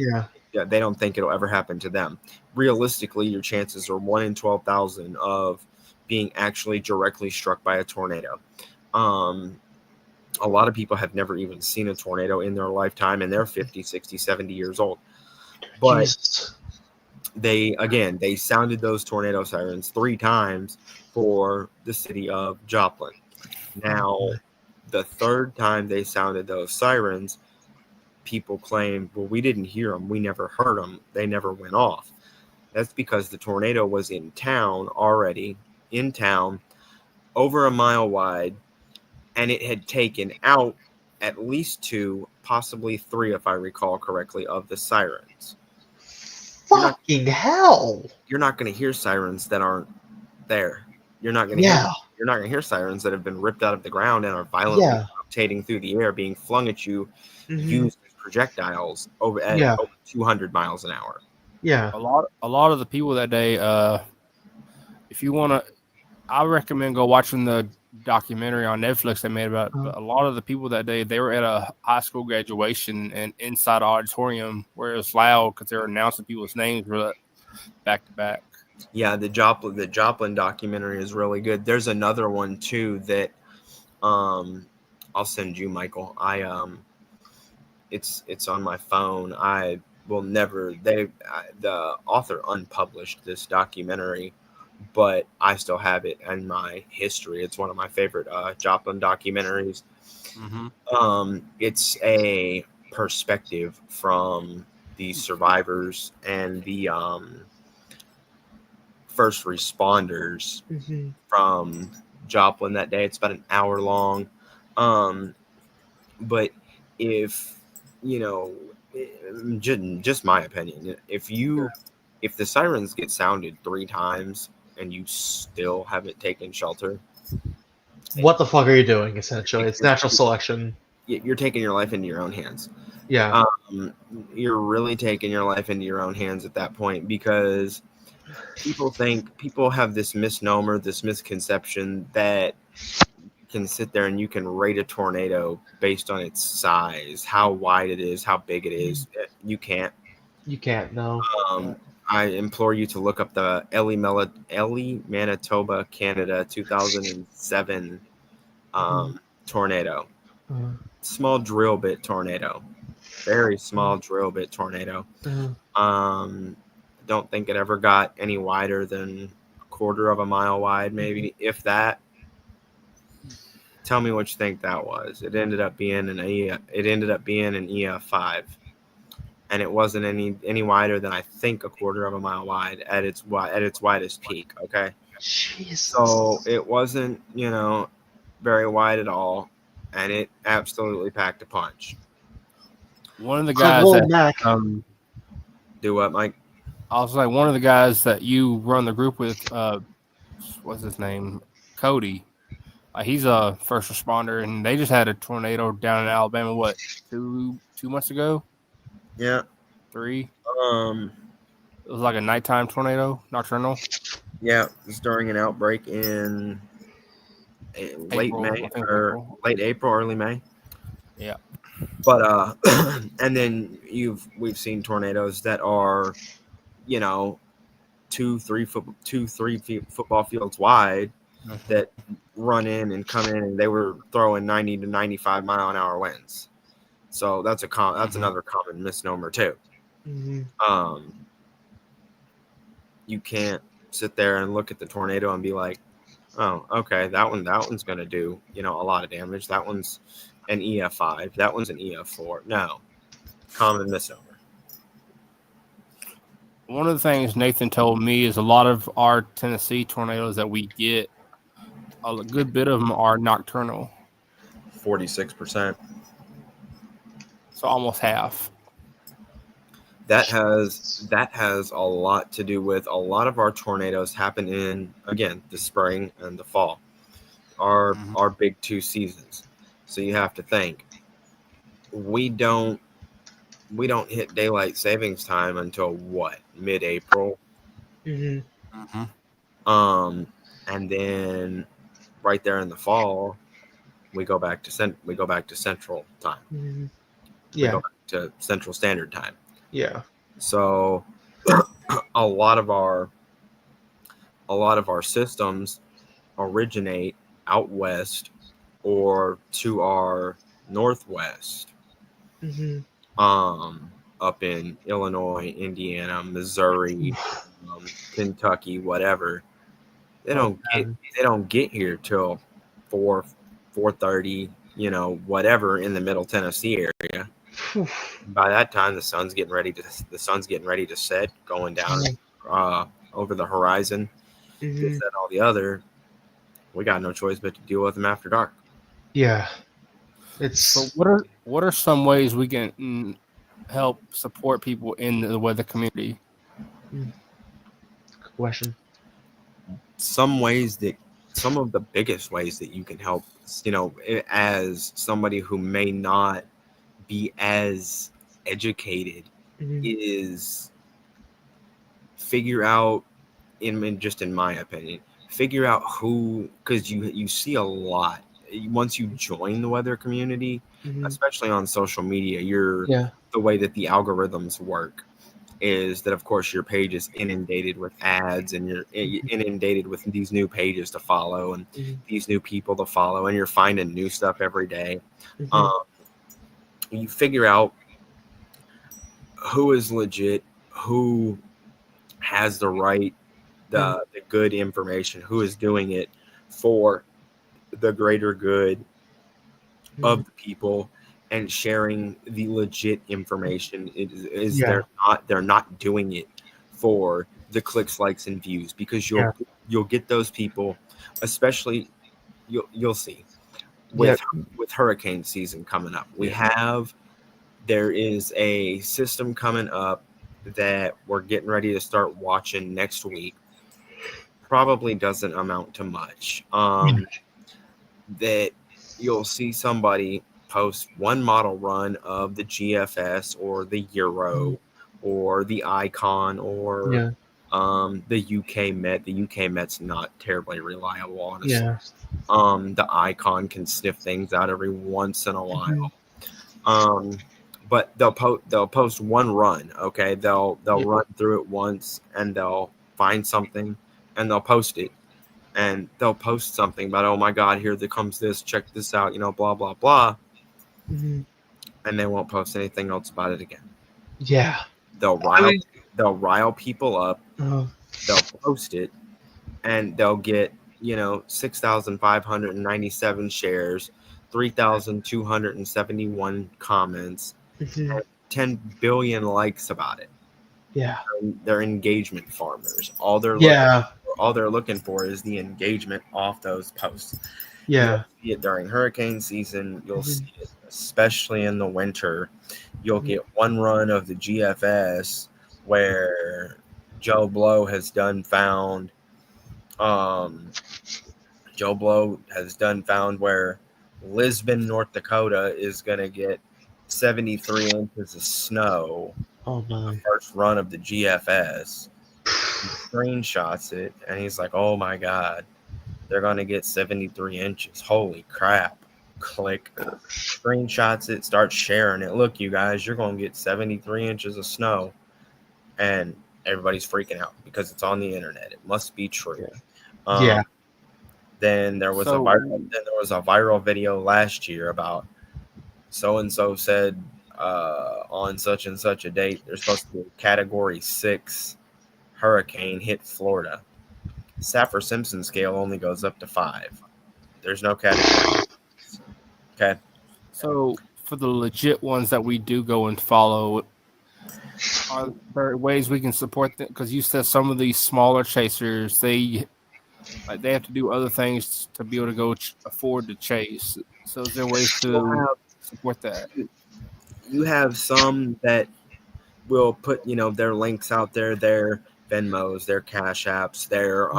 they don't think it'll ever happen to them. Realistically, your chances are 1 in 12,000 of being actually directly struck by a tornado. A lot of people have never even seen a tornado in their lifetime, and they're 50, 60, 70 years old. But Jesus. they sounded those tornado sirens 3 times for the city of Joplin. Now, the 3rd time they sounded those sirens, people claim, well, we didn't hear them. We never heard them. They never went off. That's because the tornado was in town already, over a mile wide, and it had taken out at least 2, possibly 3, if I recall correctly, of the sirens. Fucking hell! You're not going to hear sirens that aren't there. You're not going to hear sirens that have been ripped out of the ground and are violently rotating through the air, being flung at you, used as projectiles over 200 miles an hour. Yeah. A lot of the people that day, if you want to, I recommend go watching the documentary on Netflix they made about it. But a lot of the people that day, they were at a high school graduation and inside auditorium where it was loud because they were announcing people's names back to back. Yeah, the Joplin documentary is really good. There's another one too that I'll send you, Michael. It's on my phone. I will never. The author unpublished this documentary, but I still have it in my history. It's one of my favorite Joplin documentaries. It's a perspective from the survivors and the first responders from Joplin that day. It's about an hour long. But if, you know, just my opinion, if the sirens get sounded 3 times and you still haven't taken shelter, what the fuck are you doing, essentially? It's natural selection. You're taking your life into your own hands. Yeah. You're really taking your life into your own hands at that point, because people have this misnomer, this misconception that you can sit there and you can rate a tornado based on its size, how wide it is, how big it is. You can't. You can't, no. I implore you to look up the Elie, Manitoba, Canada 2007 tornado. Small drill bit tornado. Very small drill bit tornado. Don't think it ever got any wider than 1/4 of a mile wide, maybe, if that. Tell me what you think that was. It ended up being an EF5. And it wasn't any wider than, I think, 1/4 of a mile wide at its widest peak. Okay. Jesus. So it wasn't, you know, very wide at all, and it absolutely packed a punch. One of the guys do what, Mike? I was like, one of the guys that you run the group with, what's his name? Cody. He's a first responder, and they just had a tornado down in Alabama. What, 2 months ago? Yeah. 3. It was like a nighttime tornado, nocturnal. Yeah, it was during an outbreak in late April, May I think or April. late April, early May. Yeah. But and then we've seen tornadoes that are, you know, 2, 3 football fields wide Mm-hmm. that run in and come in, and they were throwing 90 to 95 mile an hour winds. So that's Mm-hmm. another common misnomer too. Mm-hmm. You can't sit there and look at the tornado and be like, oh, okay, that one's gonna do, a lot of damage. That one's an EF5. That one's an EF4. No, common misnomer. One of the things Nathan told me is a lot of our Tennessee tornadoes that we get, a good bit of them are nocturnal. 46%. So almost half. That has a lot to do with a lot of our tornadoes happen in, again, the spring and the fall. Our big 2 seasons. So you have to think, we don't hit daylight savings time until what, mid-April? Mm-hmm. Mm-hmm. And then right there in the fall, we go back to central time. Mm-hmm. We go Yeah. back to Central Standard Time. Yeah. So a lot of our systems originate out west or to our northwest, Mm-hmm. up in Illinois, Indiana, Missouri, Kentucky, whatever. They Oh, don't get here till 4:30, whatever, in the Middle Tennessee area. man. By that time, the sun's getting ready to set, going down over the horizon. This, Mm-hmm. that, all the other. We got no choice but to deal with them after dark. Yeah. So It's what are some ways we can help support people in the weather community? good question. Some of the biggest ways that you can help, as somebody who may not be as educated, Mm-hmm. is figure out, in my opinion, figure out who, because you see a lot once you join the weather community, Mm-hmm. especially on social media. Yeah. The way that the algorithms work is that, of course, your page is inundated with ads, and you're inundated with these new pages to follow and Mm-hmm. these new people to follow, and you're finding new stuff every day. Mm-hmm. You figure out who is legit, who has the good information, who is doing it for the greater good of the people, and sharing the legit information. Yeah. They're not doing it for the clicks, likes, and views, because Yeah. you'll get those people, especially, you'll see Yeah. with hurricane season coming up. There is a system coming up that we're getting ready to start watching next week. Probably doesn't amount to much. That you'll see somebody post one model run of the GFS or the Euro or the Icon or Yeah. the UK Met. The UK Met's not terribly reliable, honestly. Yeah. The Icon can sniff things out every once in a while. But they'll post one run. Okay, they'll run through it once, and they'll find something and they'll post it. And they'll post something about, oh my God, here comes this, check this out, blah, blah, blah. Mm-hmm. And they won't post anything else about it again. Yeah. They'll rile people up. They'll post it, and they'll get, 6,597 shares, 3,271 comments, Mm-hmm. and 10 billion likes about it. Yeah. They're engagement farmers. All they're looking for is the engagement off those posts. Yeah. You'll see it during hurricane season. You'll see it especially in the winter. You'll get one run of the GFS where Joe Blow has done found. Joe Blow has done found where Lisbon, North Dakota is going to get 73 inches of snow. Oh my. First run of the GFS. He screenshots it, and he's like, oh my God, they're going to get 73 inches. Holy crap. Click. Screenshots it, start sharing it. Look, you guys, you're going to get 73 inches of snow. And everybody's freaking out because it's on the internet. It must be true. Yeah. Then there was a viral video last year about so and so said on such and such a date there's supposed to be a Category 6 hurricane hit Florida. Saffir-Simpson scale only goes up to 5. There's no category. Okay. So for the legit ones that we do go and follow, are there ways we can support them? Because you said some of these smaller chasers, they have to do other things to be able to go afford to chase. So is there ways to support that? You have some that will put, their links out there, their Venmos, their Cash Apps, their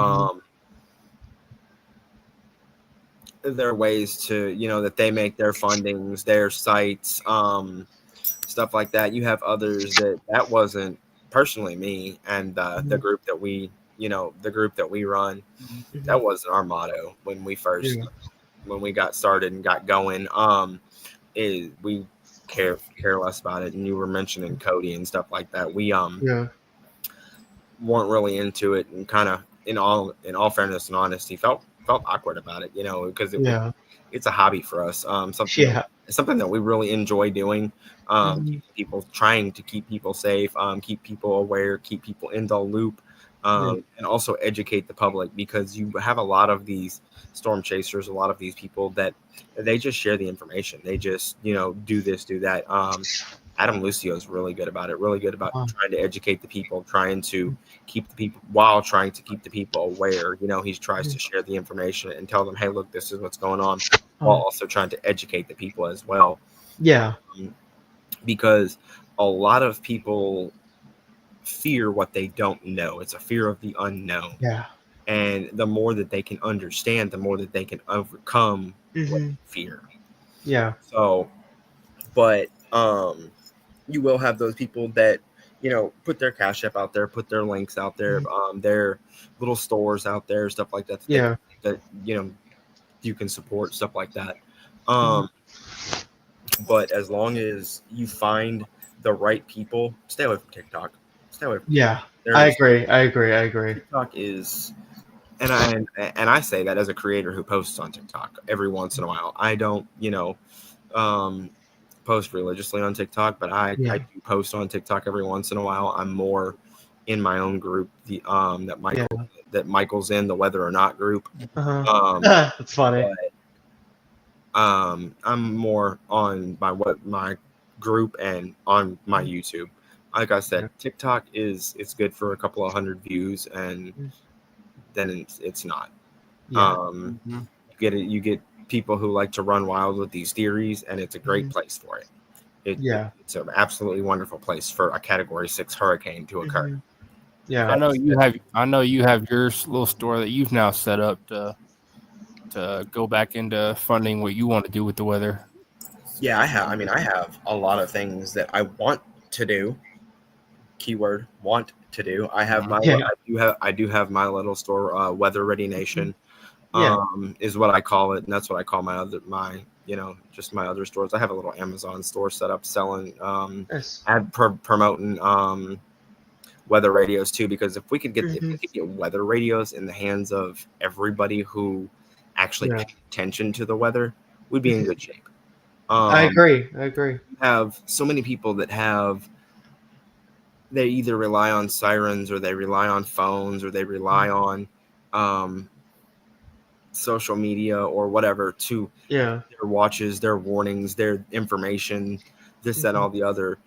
ways to, that they make their fundings, their sites, stuff like that. You have others that wasn't personally me and the group that we, run. That wasn't our motto when we first, when we got started and got going. Is we care less about it. And you were mentioning Cody and stuff like that. We weren't really into it, and kind of in all fairness and honesty felt awkward about it, because it's a hobby for us. Something that we really enjoy doing. People trying to keep people safe, keep people aware, keep people in the loop, and also educate the public, because you have a lot of these storm chasers, a lot of these people that they just share the information. They just, do this, do that. Adam Lucio is really good about it, trying to educate the people, trying to keep the people aware. He tries to share the information and tell them, hey, look, this is what's going on, while also trying to educate the people as well. Yeah. Because a lot of people fear what they don't know. It's a fear of the unknown. Yeah. And the more that they can understand, the more that they can overcome fear. Yeah. So, but you will have those people that, put their Cash App out there, put their links out there, their little stores out there, stuff like that. That you can support, stuff like that. But as long as you find the right people, stay away from TikTok. Stay away from TikTok. I agree. TikTok is, and I say that as a creator who posts on TikTok every once in a while. I don't, post religiously on TikTok, but I do post on TikTok every once in a while. I'm more in my own group, that Michael's in, the Whether or Not group. That's funny. But, I'm more on my group and on my YouTube. Like I said, TikTok it's good for a couple of 100 views, and then it's not. You get people who like to run wild with these theories, and it's a great place for it. It's an absolutely wonderful place for a Category 6 hurricane to occur. Yeah, I know you have your little store that you've now set up to go back into funding what you want to do with the weather. Yeah, I have. I have a lot of things that I want to do. Keyword want to do. I have I do have my little store, Weather Ready Nation, is what I call it, and that's what I call my other stores. I have a little Amazon store set up selling, promoting weather radios too, because if we could get weather radios in the hands of everybody who actually pay attention to the weather, we'd be in good shape. I agree. We have so many people that they either rely on sirens, or they rely on phones, or they rely on social media or whatever to their watches, their warnings, their information, this, that, all the other.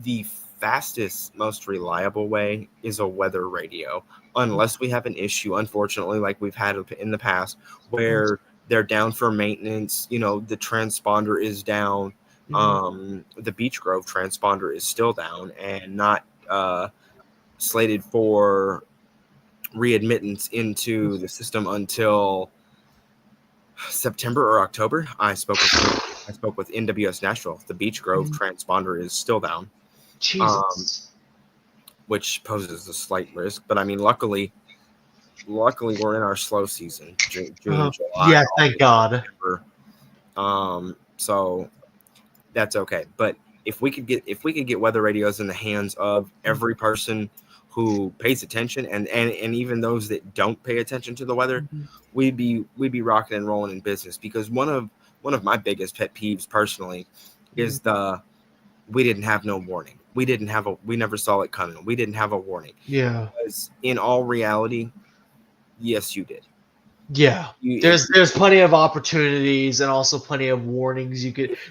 The fastest, most reliable way is a weather radio, unless we have an issue, unfortunately, like we've had in the past, where they're down for maintenance. The transponder is down. The Beech Grove transponder is still down and not slated for readmittance into the system until September or October. I spoke with NWS Nashville. The Beech Grove transponder is still down. Jesus. Which poses a slight risk, but luckily luckily we're in our slow season, June, July. Yeah, thank God. September. So that's okay. But if we could get weather radios in the hands of every person who pays attention, and even those that don't pay attention to the weather, we'd be rocking and rolling in business. Because one of my biggest pet peeves personally is we didn't have no warning. We never saw it coming. We didn't have a warning. Yeah. Because in all reality, yes, you did. Yeah. There's plenty of opportunities and also plenty of warnings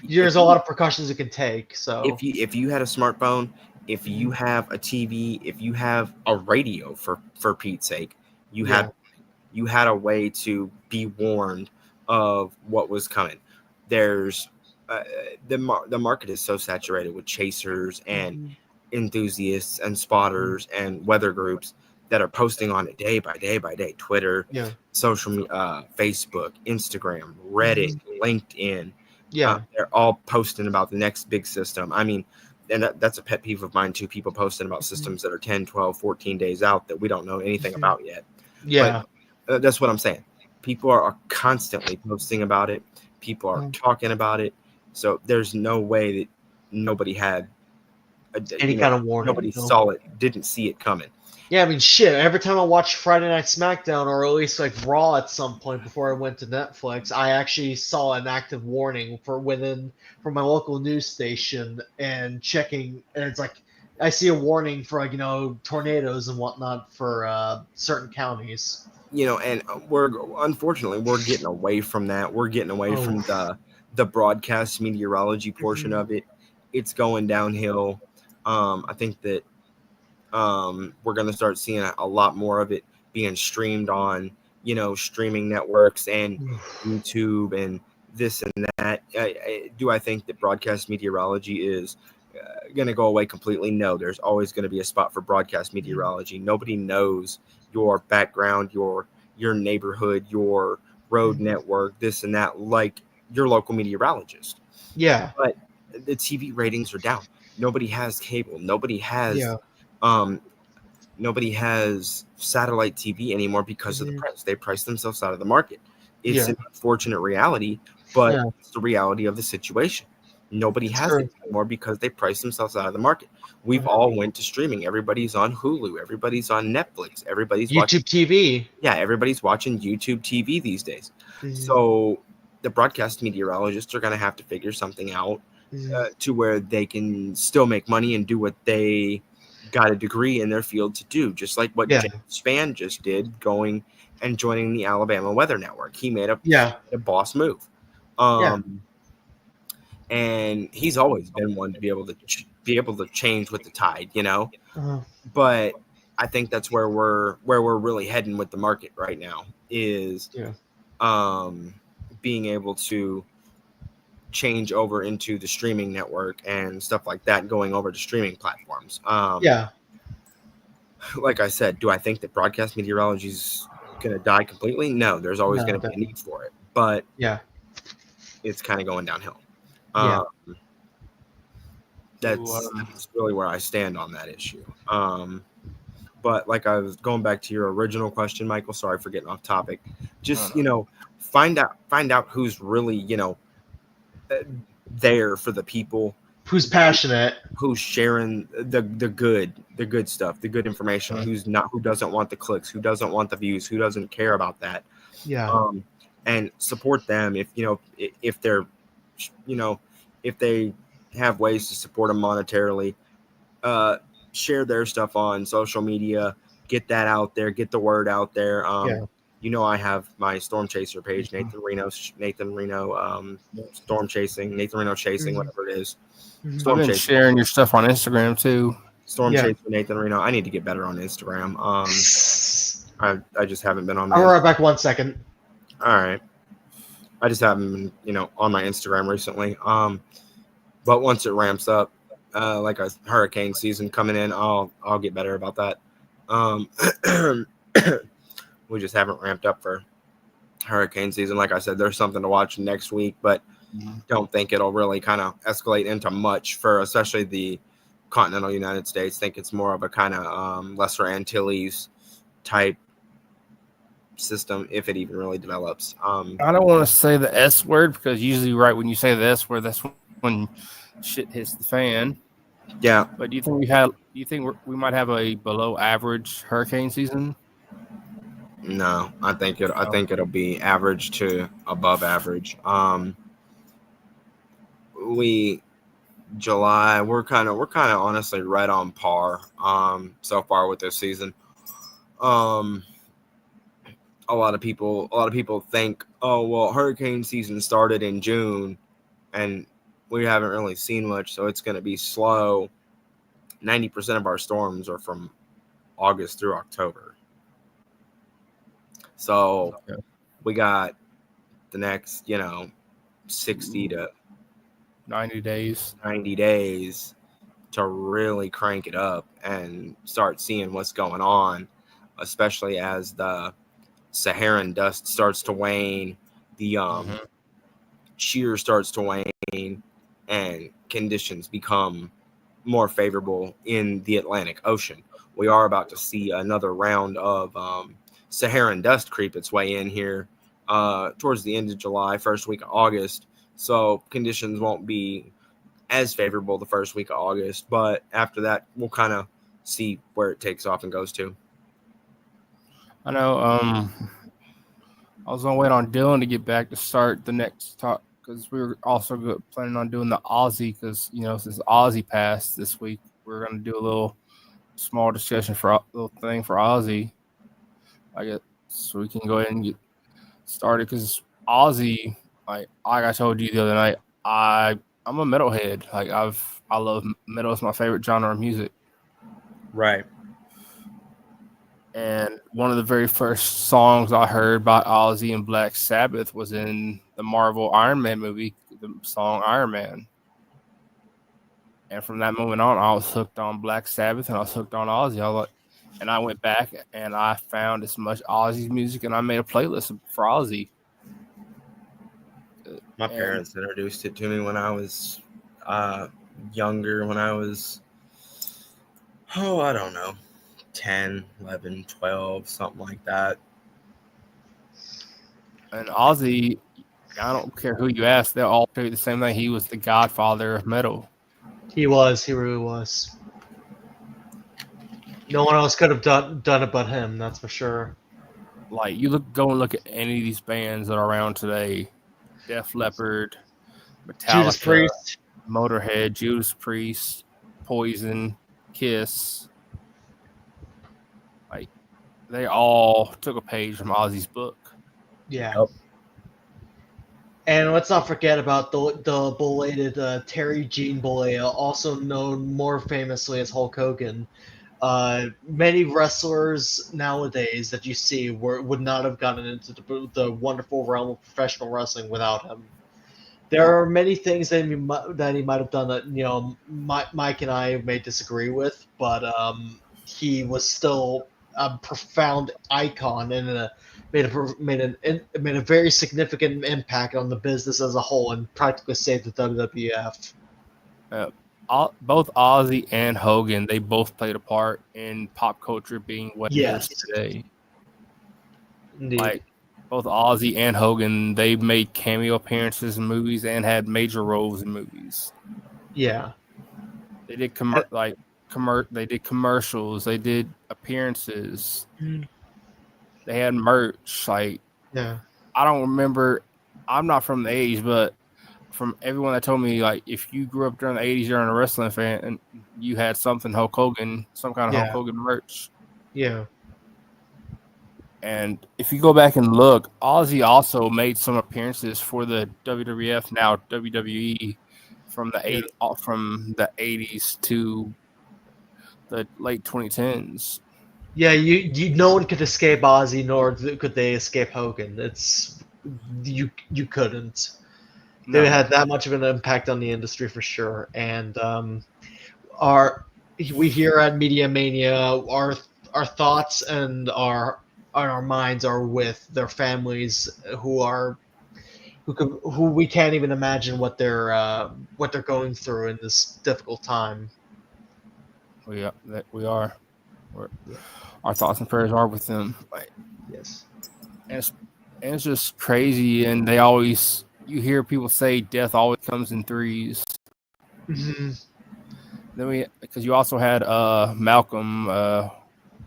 there's a lot of precautions you can take. So if you had a smartphone, if you have a TV, if you have a radio, for Pete's sake, you had a way to be warned of what was coming. There's the market is so saturated with chasers and enthusiasts and spotters and weather groups that are posting on it day by day by day. Twitter, social media, Facebook, Instagram, Reddit, LinkedIn. They're all posting about the next big system. I mean, and that's a pet peeve of mine too. People posting about systems that are 10, 12, 14 days out that we don't know anything about yet. But that's what I'm saying. People are constantly posting about it. People are talking about it. So there's no way that nobody had any kind of warning. Nobody saw it, didn't see it coming. Yeah, I mean, shit. Every time I watch Friday Night SmackDown, or at least like Raw at some point before I went to Netflix, I actually saw an active warning from my local news station, and checking, and it's like I see a warning for tornadoes and whatnot for certain counties. And unfortunately we're getting away from that. We're getting away from the broadcast meteorology portion of it. It's going downhill. I think that we're going to start seeing a lot more of it being streamed on, streaming networks and YouTube and this and that. Do I think that broadcast meteorology is going to go away completely? No, there's always going to be a spot for broadcast meteorology. Nobody knows your background, your neighborhood, your road network, this and that, like your local meteorologist. Yeah. But the TV ratings are down. Nobody has cable. Nobody has satellite TV anymore because of the price. They price themselves out of the market. It's an unfortunate reality, but it's the reality of the situation. Nobody has it anymore because they price themselves out of the market. We've all went to streaming. Everybody's on Hulu. Everybody's on Netflix. Everybody's watching TV. Yeah, everybody's watching YouTube TV these days. So the broadcast meteorologists are going to have to figure something out to where they can still make money and do what they got a degree in their field to do, just like what James Spann just did, going and joining the Alabama Weather Network. He made a boss move. And he's always been one to be able to change with the tide, But I think that's where we're really heading with the market right now is being able to change over into the streaming network and stuff like that, going over to streaming platforms. Like I said, do I think that broadcast meteorology is going to die completely? No, there's always going to be a need for it, but it's kind of going downhill. That's really where I stand on that issue. But like I was going back to your original question, Michael, sorry for getting off topic. Just, find out who's really, there for the people, who's passionate, who's sharing the good stuff, the good information, who doesn't want the clicks, who doesn't want the views, who doesn't care about that. And support them if they're, if they have ways to support them monetarily, share their stuff on social media, get that out there, get the word out there. I have my Storm Chaser page, Nathan Reno, Storm Chasing, Nathan Reno Chasing, whatever it is. I've been sharing your stuff on Instagram too. Storm Chaser, Nathan Reno. I need to get better on Instagram. I just haven't been on. I'll be right back 1 second. All right. I just haven't been, on my Instagram recently. But once it ramps up, like a hurricane season coming in, I'll get better about that. We just haven't ramped up for hurricane season. Like I said, there's something to watch next week, but don't think it'll really kind of escalate into much for especially the continental United States. Think it's more of a kind of Lesser Antilles type system if it even really develops. I don't want to say the S word because usually, right when you say the S word, that's when shit hits the fan. Yeah. But do you think we had? Do you think we might have a below average hurricane season? No, I think it. I No. think it'll be average to above average. We July. We're kind of honestly right on par. So far with this season. Um, a lot of people think, oh well, hurricane season started in June, and we haven't really seen much, so it's going to be slow. 90% of our storms are from August through October. So Okay. we got the next, 60 to 90 days. 90 days to really crank it up and start seeing what's going on, especially as the Saharan dust starts to wane, the Mm-hmm. shear starts to wane, and conditions become more favorable in the Atlantic Ocean. We are about to see another round of Saharan dust creep its way in here towards the end of July, first week of August. So conditions won't be as favorable the first week of August, but after that, we'll kind of see where it takes off and goes to. I know. I was gonna wait on Dylan to get back to start the next talk because we were also planning on doing the Aussie because since Aussie passed this week, we're gonna do a little small discussion for a little thing for Aussie. I guess so we can go ahead and get started because Aussie, like I told you the other night, I'm a metalhead. I love metal. It's my favorite genre of music. Right. And one of the very first songs I heard by Ozzy and Black Sabbath was in the Marvel Iron Man movie, the song Iron Man. And from that moment on, I was hooked on Black Sabbath and I was hooked on Ozzy. And I went back and I found as much Ozzy's music and I made a playlist for Ozzy. My parents introduced it to me when I was younger, when I was, I don't know, 10, 11, 12, something like that. And Ozzy, I don't care who you ask, they'll all tell you the same thing. He was the godfather of metal. He really was. No one else could have done it but him, that's for sure. Like go and look at any of these bands that are around today. Def Leppard, Judas Metallica, Priest. Motorhead, Judas Priest, Poison, Kiss. Like they all took a page from Ozzy's book. Yeah. Yep. And let's not forget about the belated Terry Gene Bollea, also known more famously as Hulk Hogan. Many wrestlers nowadays that you see would not have gotten into the wonderful realm of professional wrestling without him. There are many things that he might have done that Mike and I may disagree with, but he was still a profound icon and made a very significant impact on the business as a whole and practically saved the WWF. Both Ozzy and Hogan, they both played a part in pop culture being what it is today. Indeed. Like both Ozzy and Hogan, they made cameo appearances in movies and had major roles in movies. Yeah. They did they did commercials, they did appearances. They had merch. Yeah. I don't remember. I'm not from the '80s, but from everyone that told me, like, if you grew up during the '80s, you're a wrestling fan, and you had something Hulk Hogan, some kind of Hulk Hogan merch. Yeah. And if you go back and look, Ozzy also made some appearances for the WWF, now WWE, from the '80s to the late 2010s. Yeah, no one could escape Ozzy, nor could they escape Hogan. You couldn't. They had that much of an impact on the industry for sure. And we here at Media Mania, our thoughts and our minds are with their families who we can't even imagine what they're going through in this difficult time. We are. Our thoughts and prayers are with them. Yes. and it's just crazy. And they always you hear people say death always comes in threes. Hmm. Then because you also had Malcolm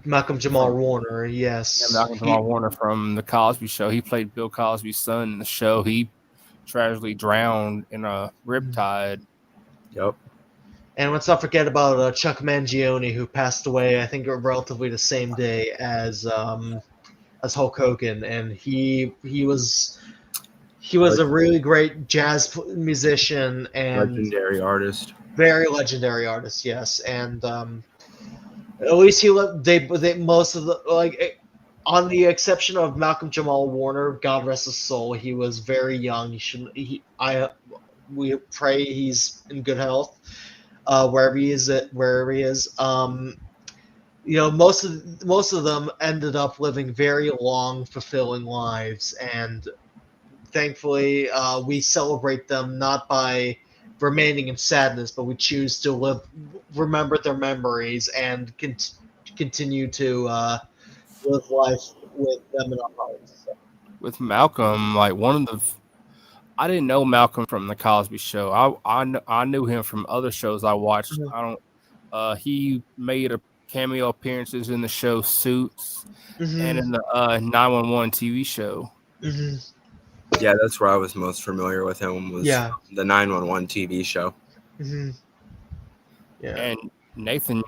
Malcolm Jamal Warner, yes. Malcolm Jamal Warner from the Cosby Show. He played Bill Cosby's son in the show. He tragically drowned in a riptide. Yep. And let's not forget about Chuck Mangione, who passed away, I think, relatively the same day as Hulk Hogan, and he was a really great jazz musician and Legendary artist. very legendary artist. Yes, and at least he let they most of the on the exception of Malcolm Jamal Warner, God rest his soul, he was very young. He should we pray he's in good health wherever he is. Most of them ended up living very long, fulfilling lives, and thankfully, we celebrate them not by remaining in sadness, but we choose to remember their memories, and continue to live life with them in our hearts. So. With Malcolm, like I didn't know Malcolm from the Cosby Show. I knew him from other shows I watched. Mhm. I don't. He made a cameo appearances in the show Suits and in the 911 TV show. Mm-hmm. Yeah, that's where I was most familiar with him, was the 911 TV show. Mm-hmm. Yeah. And Nathan,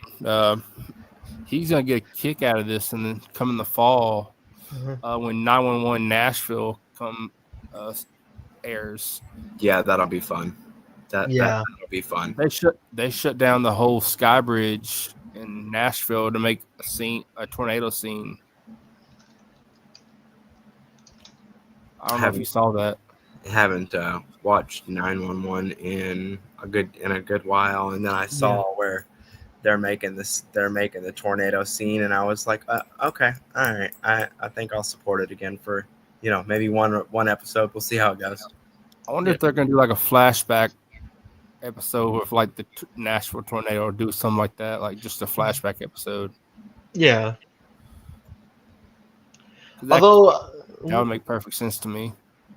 he's gonna get a kick out of this, and then come in the fall when 911 Nashville airs. Yeah, that'll be fun. That'll be fun. They shut down the whole Sky Bridge in Nashville to make a tornado scene. I don't know if you saw that. I haven't watched 911 in a good while, and then I saw where they're making the tornado scene, and I was like, okay, all right, I think I'll support it again for maybe one episode. We'll see how it goes. I wonder if they're gonna do like a flashback episode with like the Nashville tornado, or do something like that, like just a flashback episode. Yeah. Although that would make perfect sense to me.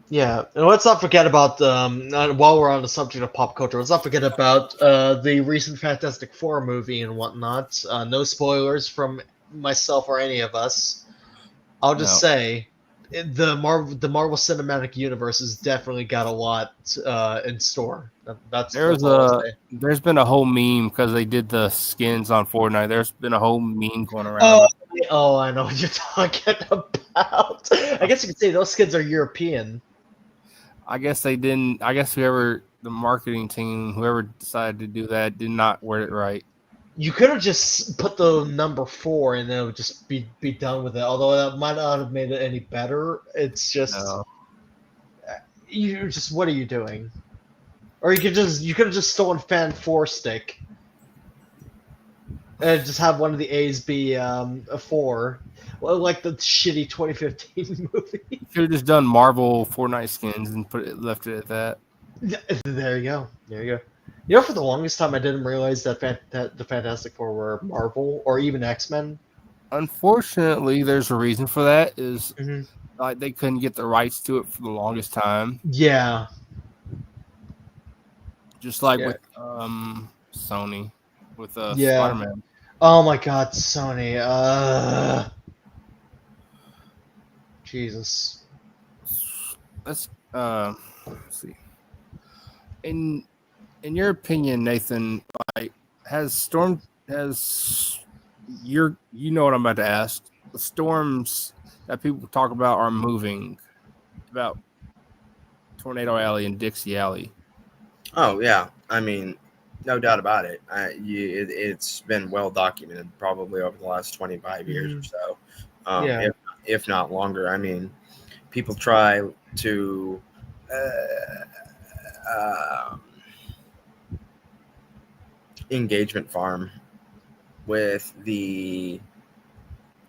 Yeah, and let's not forget about while we're on the subject of pop culture, let's not forget about the recent Fantastic Four movie and whatnot. No spoilers from myself or any of us. I'll just say the Marvel Cinematic Universe has definitely got a lot in store. There's been a whole meme because they did the skins on Fortnite. There's been a whole meme going around. Oh, I know what you're talking about. I guess you could say those skins are European. I guess they didn't. I guess the marketing team, whoever decided to do that, did not word it right. You could have just put the number 4 and then it would just be done with it. Although that might not have made it any better. It's just what are you doing? Or you could have just stolen Fan 4 stick and just have one of the A's be a 4. Well, like the shitty 2015 movie. You could have just done Marvel Fortnite skins and left it at that. There you go. You know, for the longest time, I didn't realize that the Fantastic Four were Marvel or even X-Men. Unfortunately, there's a reason for that. Is like they couldn't get the rights to it for the longest time. Yeah. Just like with Sony, with Spider-Man. Oh my God, Sony. Jesus. Let's see. In your opinion, Nathan, like you know what I'm about to ask. The storms that people talk about are moving, about Tornado Alley and Dixie Alley. Oh yeah, I mean, no doubt about it. It's been well documented, probably over the last 25 years or so. If not longer. I mean, people try to engagement farm with the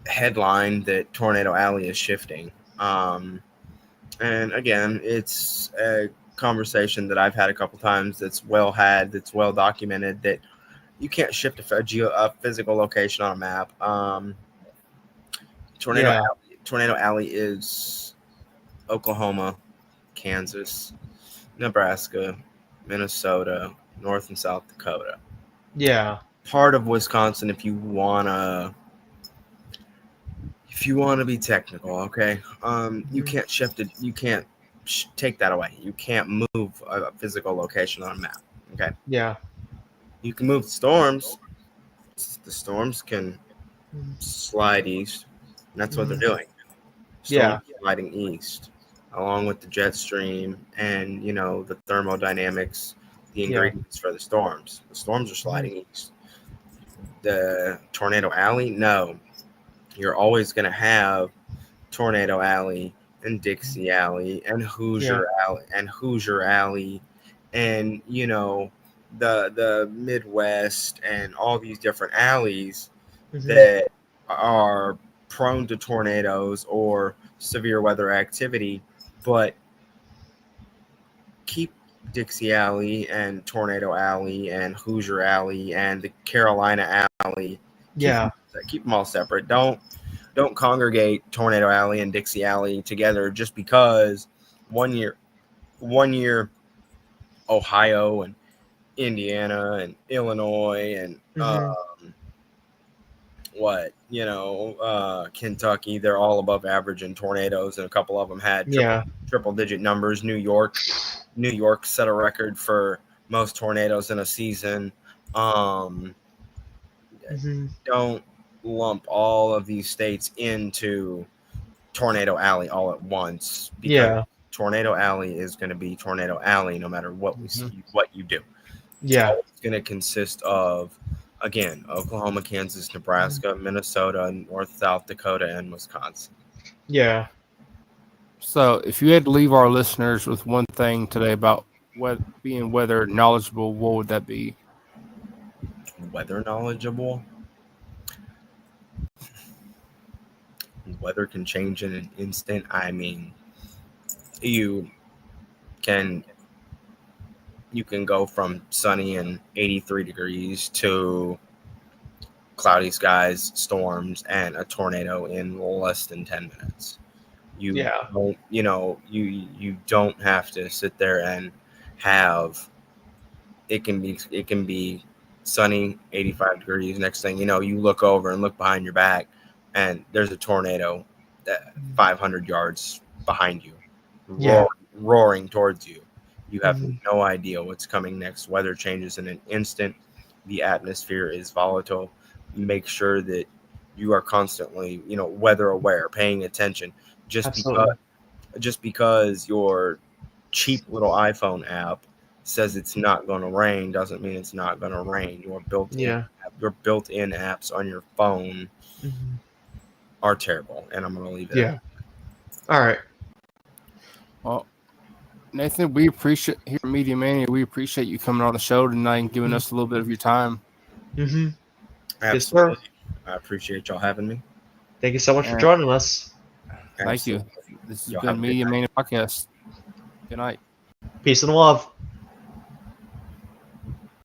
headline that Tornado Alley is shifting. And again, it's a conversation that I've had a couple times that's well documented, that you can't shift a physical location on a map. Tornado Tornado Alley is Oklahoma, Kansas, Nebraska, Minnesota, North and South Dakota. Yeah. Part of Wisconsin, if you wanna be technical, okay. You can't shift it. You can't take that away. You can't move a physical location on a map. Okay. Yeah. You can move the storms. The storms can slide east, and that's what they're doing. Storms sliding east, along with the jet stream and the thermodynamics, the ingredients for the storms. The storms are sliding east. The Tornado Alley, no, you're always going to have Tornado Alley and Dixie Alley and Hoosier Alley and the Midwest and all these different alleys that are prone to tornadoes or severe weather activity, but keep Dixie Alley and Tornado Alley and Hoosier Alley and the Carolina Alley. Keep them all separate. Don't congregate Tornado Alley and Dixie Alley together just because one year Ohio and Indiana and Illinois and Kentucky, they're all above average in tornadoes, and a couple of them had triple digit numbers. New York set a record for most tornadoes in a season. Don't lump all of these states into Tornado Alley all at once, because Tornado Alley is going to be Tornado Alley no matter what what you do. It's going to consist of, again, Oklahoma, Kansas, Nebraska, Minnesota, North, South Dakota, and Wisconsin. Yeah. So if you had to leave our listeners with one thing today about being weather knowledgeable, what would that be? Weather knowledgeable? Weather can change in an instant. I mean, you can go from sunny and 83 degrees to cloudy skies, storms, and a tornado in less than 10 minutes. You don't have to sit there and have it can be sunny, 85 degrees. Next thing you know, you look over and look behind your back, and there's a tornado that 500 yards behind you, roaring towards you. You have no idea what's coming next. Weather changes in an instant. The atmosphere is volatile. Make sure that you are constantly, weather aware, paying attention. Just because your cheap little iPhone app says it's not going to rain doesn't mean it's not going to rain. Your built-in apps on your phone are terrible, and I'm going to leave it. Yeah. All right. Well, Nathan, we appreciate here at Media Mania. We appreciate you coming on the show tonight and giving us a little bit of your time. Absolutely. Yes, sir. I appreciate y'all having me. Thank you so much for joining us. Thank you. This has been Media Mania Podcast. Good night. Peace and love.